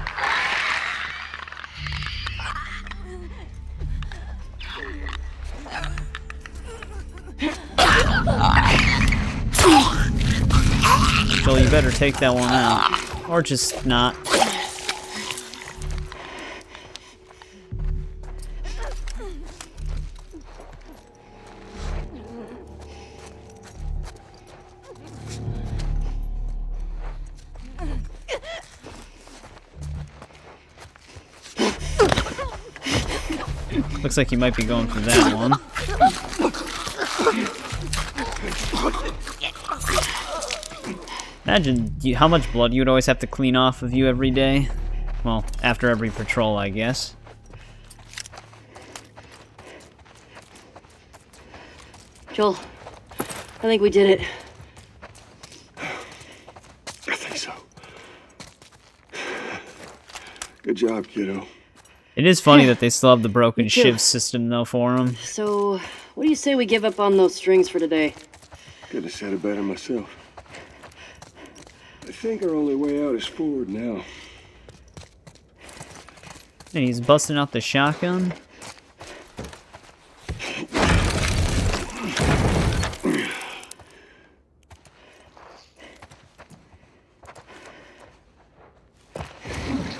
Joel, you better take that one out. Or just not. Looks like you might be going for that one. Imagine how much blood you would always have to clean off of you every day. Well, after every patrol, I guess. Joel, I think we did it. I think so. Good job, kiddo. It is funny that they still have the broken shiv system, though, for them. So, what do you say we give up on those strings for today? Could have said it better myself. I think our only way out is forward now. And he's busting out the shotgun.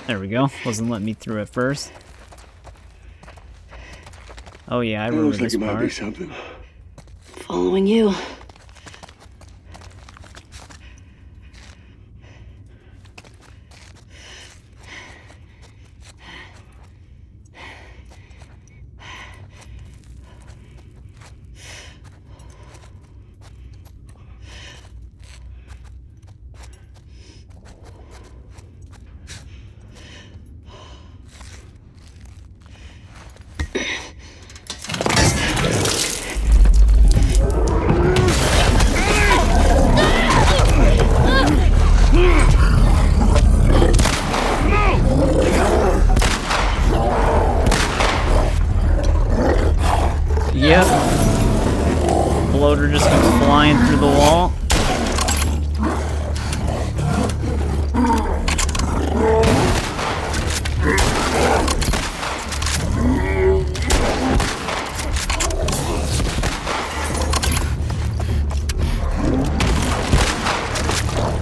There we go. Wasn't letting me through at first. Oh yeah, I It remember looks like this it might be part. something. Following you. Yep. Bloater just comes flying through the wall.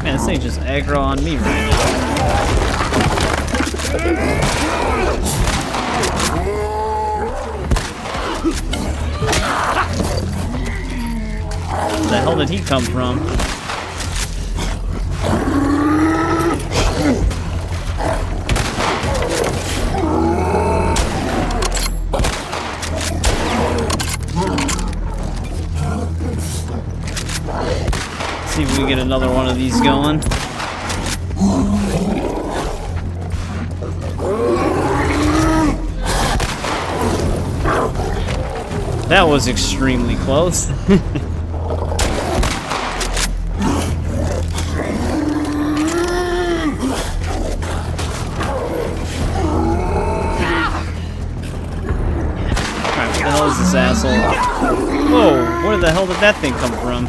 Man, this thing just aggro on me right now. Where the hell did he come from? See if we can get another one of these going. That was extremely close. This asshole. Whoa, where the hell did that thing come from?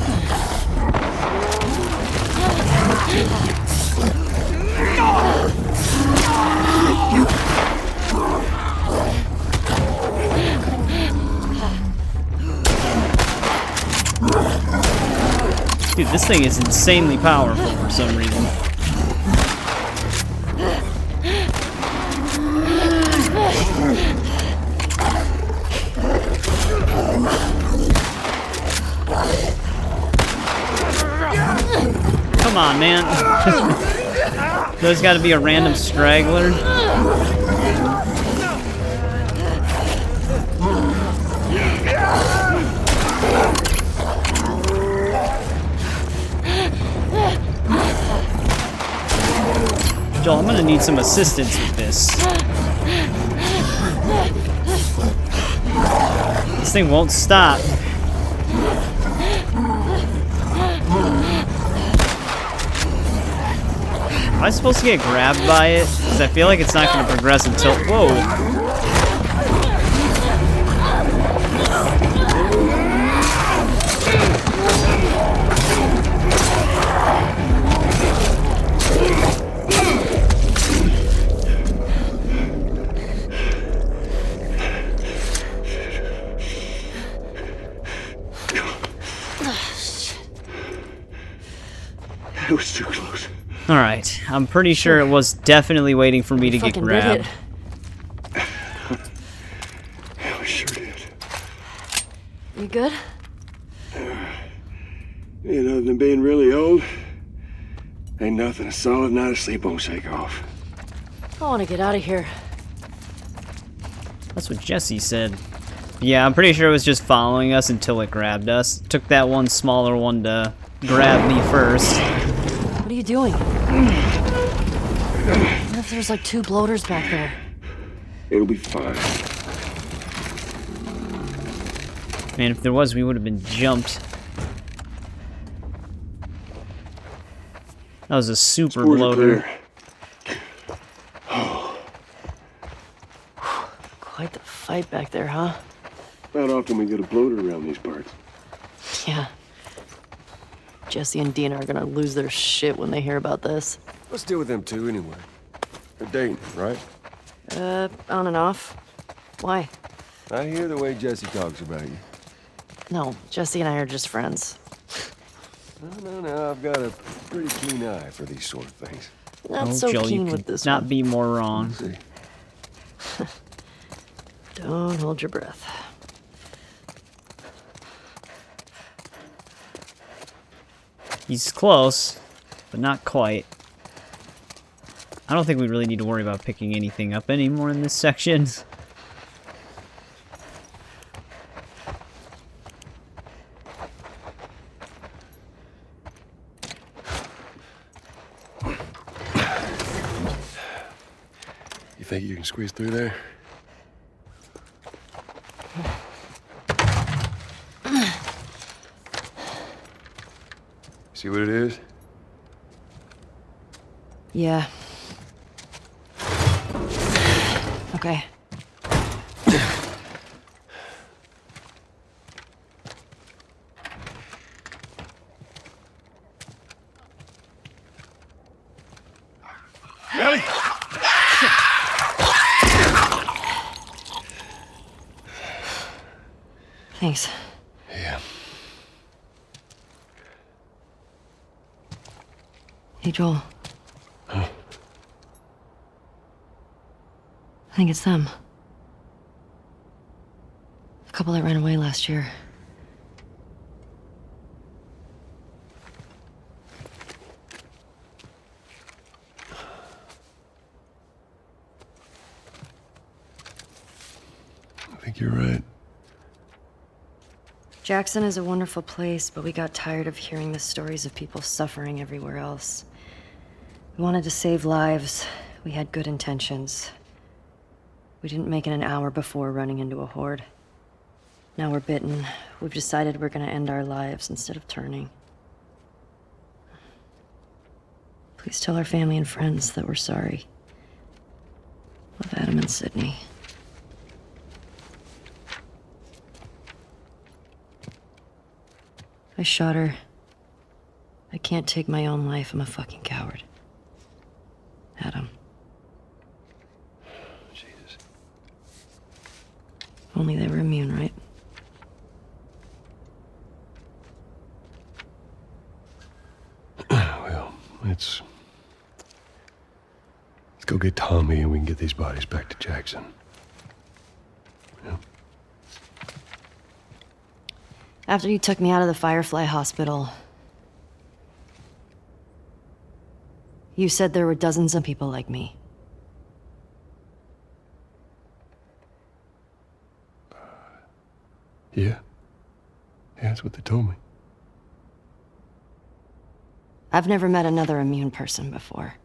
Dude, this thing is insanely powerful for some reason. Come on, man. There's got to be a random straggler. Joel, I'm gonna need some assistance with this. This thing won't stop. Am I supposed to get grabbed by it? Because I feel like it's not going to progress until... Whoa! That was too close. Alright, I'm pretty sure it was definitely waiting for me to get grabbed. Yeah, we sure did. You good? You know, other than being really old, ain't nothing a solid night of sleep won't shake off. I want to get out of here. That's what Jesse said. Yeah, I'm pretty sure it was just following us until it grabbed us. Took that one smaller one to grab me first. What are you doing? What if there's like 2 bloaters back there? It'll be fine. Man, if there was, we would have been jumped. That was a super bloater. Quite the fight back there, huh? Not often we get a bloater around these parts. Yeah. Jesse and Dina are gonna lose their shit when they hear about this. Let's deal with them too anyway. They're dating, right? On and off. Why? I hear the way Jesse talks about you. No, Jesse and I are just friends. No, I've got a pretty keen eye for these sort of things. Not so Joel, keen you with could this not one. be more wrong. See. Don't hold your breath. He's close, but not quite. I don't think we really need to worry about picking anything up anymore in this section. You think you can squeeze through there? See what it is? Yeah. Okay. Ellie! Thanks. Yeah. Hey, Joel. Huh? I think it's them. The couple that ran away last year. I think you're right. Jackson is a wonderful place, but we got tired of hearing the stories of people suffering everywhere else. We wanted to save lives. We had good intentions. We didn't make it an hour before running into a horde. Now we're bitten. We've decided we're gonna end our lives instead of turning. Please tell our family and friends that we're sorry. Love, Adam and Sydney. I shot her. I can't take my own life. I'm a fucking coward. Adam. Jesus. If only they were immune, right? Well, let's go get Tommy and we can get these bodies back to Jackson. Yeah. After you took me out of the Firefly Hospital, you said there were dozens of people like me. Yeah. Yeah, that's what they told me. I've never met another immune person before.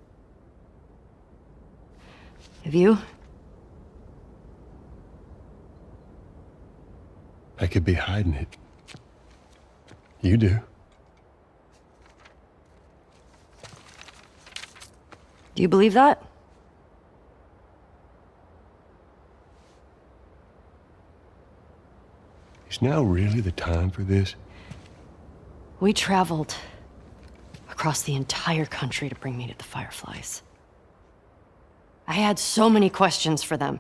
Have you? I could be hiding it. You do. Do you believe that? Is now really the time for this? We traveled across the entire country to bring me to the Fireflies. I had so many questions for them.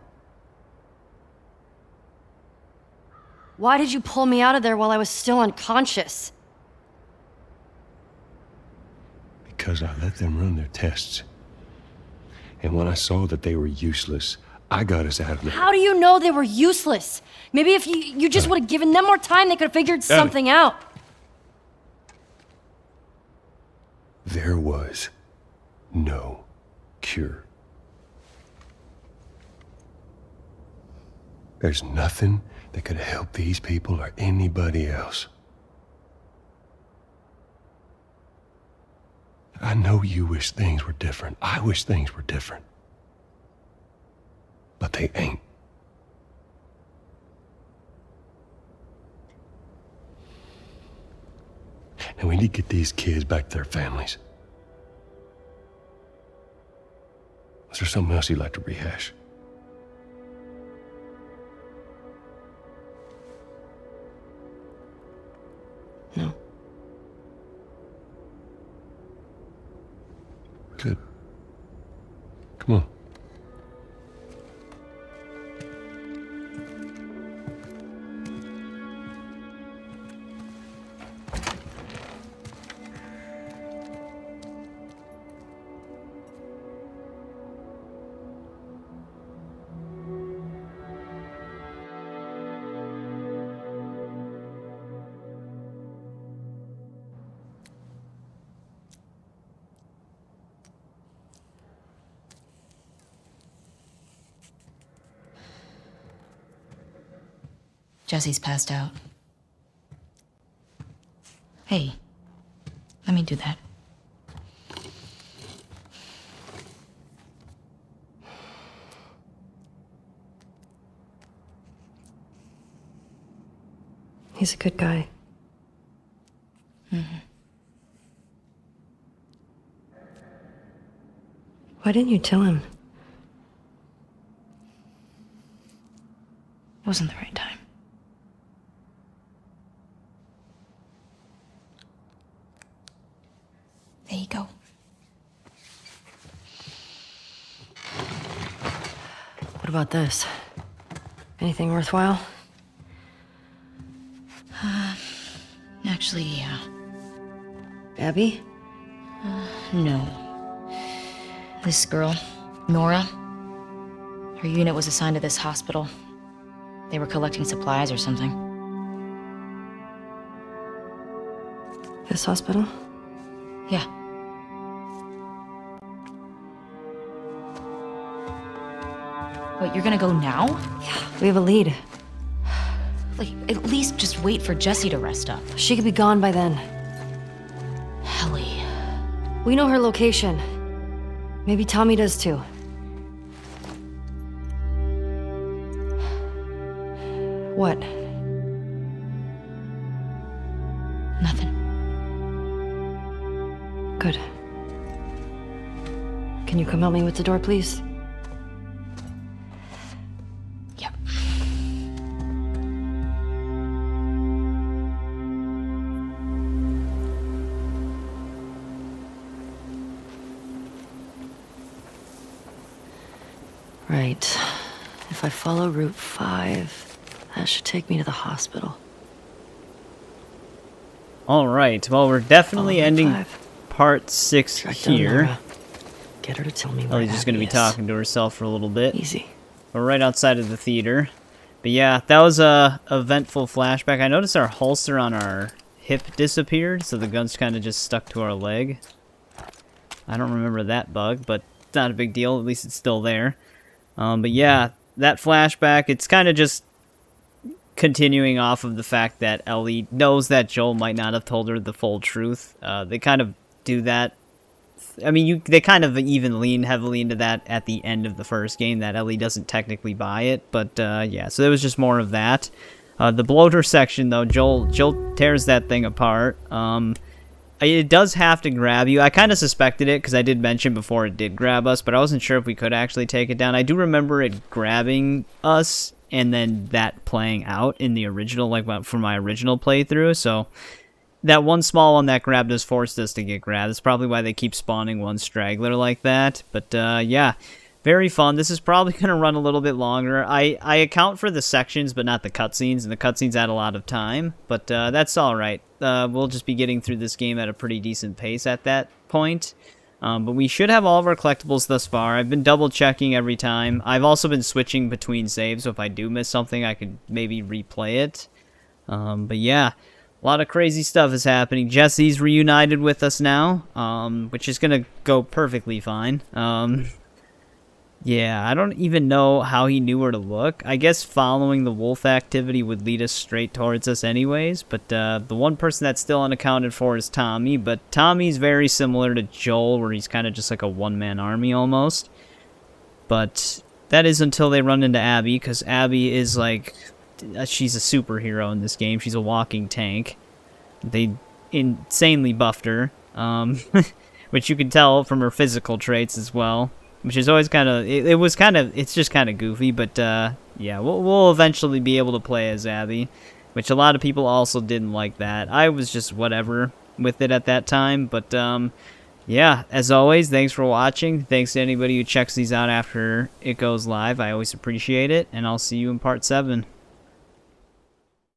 Why did you pull me out of there while I was still unconscious? Because I let them run their tests. And when I saw that they were useless, I got us out of there. How do you know they were useless? Maybe if you just would have given them more time, they could have figured something out. There was no cure. There's nothing that could help these people or anybody else. I know you wish things were different. I wish things were different. But they ain't. And we need to get these kids back to their families. Is there something else you'd like to rehash? No. Good. Come on. Jesse's passed out. Hey, let me do that. He's a good guy. Mm-hmm. Why didn't you tell him? Wasn't the right time. There you go. What about this? Anything worthwhile? Actually, yeah. Abby? No. This girl, Nora, her unit was assigned to this hospital. They were collecting supplies or something. This hospital? Yeah. Wait, you're gonna go now? Yeah, we have a lead. Like, at least just wait for Jessie to rest up. She could be gone by then. Ellie. We know her location. Maybe Tommy does too. What? Nothing. Good. Can you come help me with the door, please? Yep. Right. If I follow Route 5, that should take me to the hospital. All right. Well, we're definitely Follow Route ending 5. part 6 Track down here. Nora. Get her to tell me where Ellie's just going to be Abby is. talking to herself for a little bit. Easy. We're right outside of the theater. But yeah, that was a eventful flashback. I noticed our holster on our hip disappeared, so the gun's kind of just stuck to our leg. I don't remember that bug, but it's not a big deal. At least it's still there. But yeah, that flashback, it's kind of just continuing off of the fact that Ellie knows that Joel might not have told her the full truth. They kind of do that. I mean, they kind of even lean heavily into that at the end of the first game, that Ellie doesn't technically buy it. But yeah, so there was just more of that. The bloater section, though, Joel tears that thing apart. It does have to grab you. I kind of suspected it because I did mention before it did grab us, but I wasn't sure if we could actually take it down. I do remember it grabbing us and then that playing out in the original, like for my original playthrough. So that one small one that grabbed us forced us to get grabbed. That's probably why they keep spawning one straggler like that. But yeah, very fun. This is probably going to run a little bit longer. I account for the sections, but not the cutscenes, and the cutscenes add a lot of time. But that's all right. We'll just be getting through this game at a pretty decent pace at that point. But we should have all of our collectibles thus far. I've been double-checking every time. I've also been switching between saves, so if I do miss something, I could maybe replay it. But yeah, a lot of crazy stuff is happening. Jesse's reunited with us now, which is going to go perfectly fine. Yeah, I don't even know how he knew where to look. I guess following the wolf activity would lead us straight towards us anyways, but the one person that's still unaccounted for is Tommy, but Tommy's very similar to Joel, where he's kind of just like a one-man army almost. But that is until they run into Abby, because Abby is like, she's a superhero in this game. She's a walking tank. They insanely buffed her, which you can tell from her physical traits as well. Which is always kind of, it's just kind of goofy, but yeah, we'll eventually be able to play as Abby, which a lot of people also didn't like that. I was just whatever with it at that time, but yeah, as always, thanks for watching. Thanks to anybody who checks these out after it goes live. I always appreciate it, and I'll see you in part 7.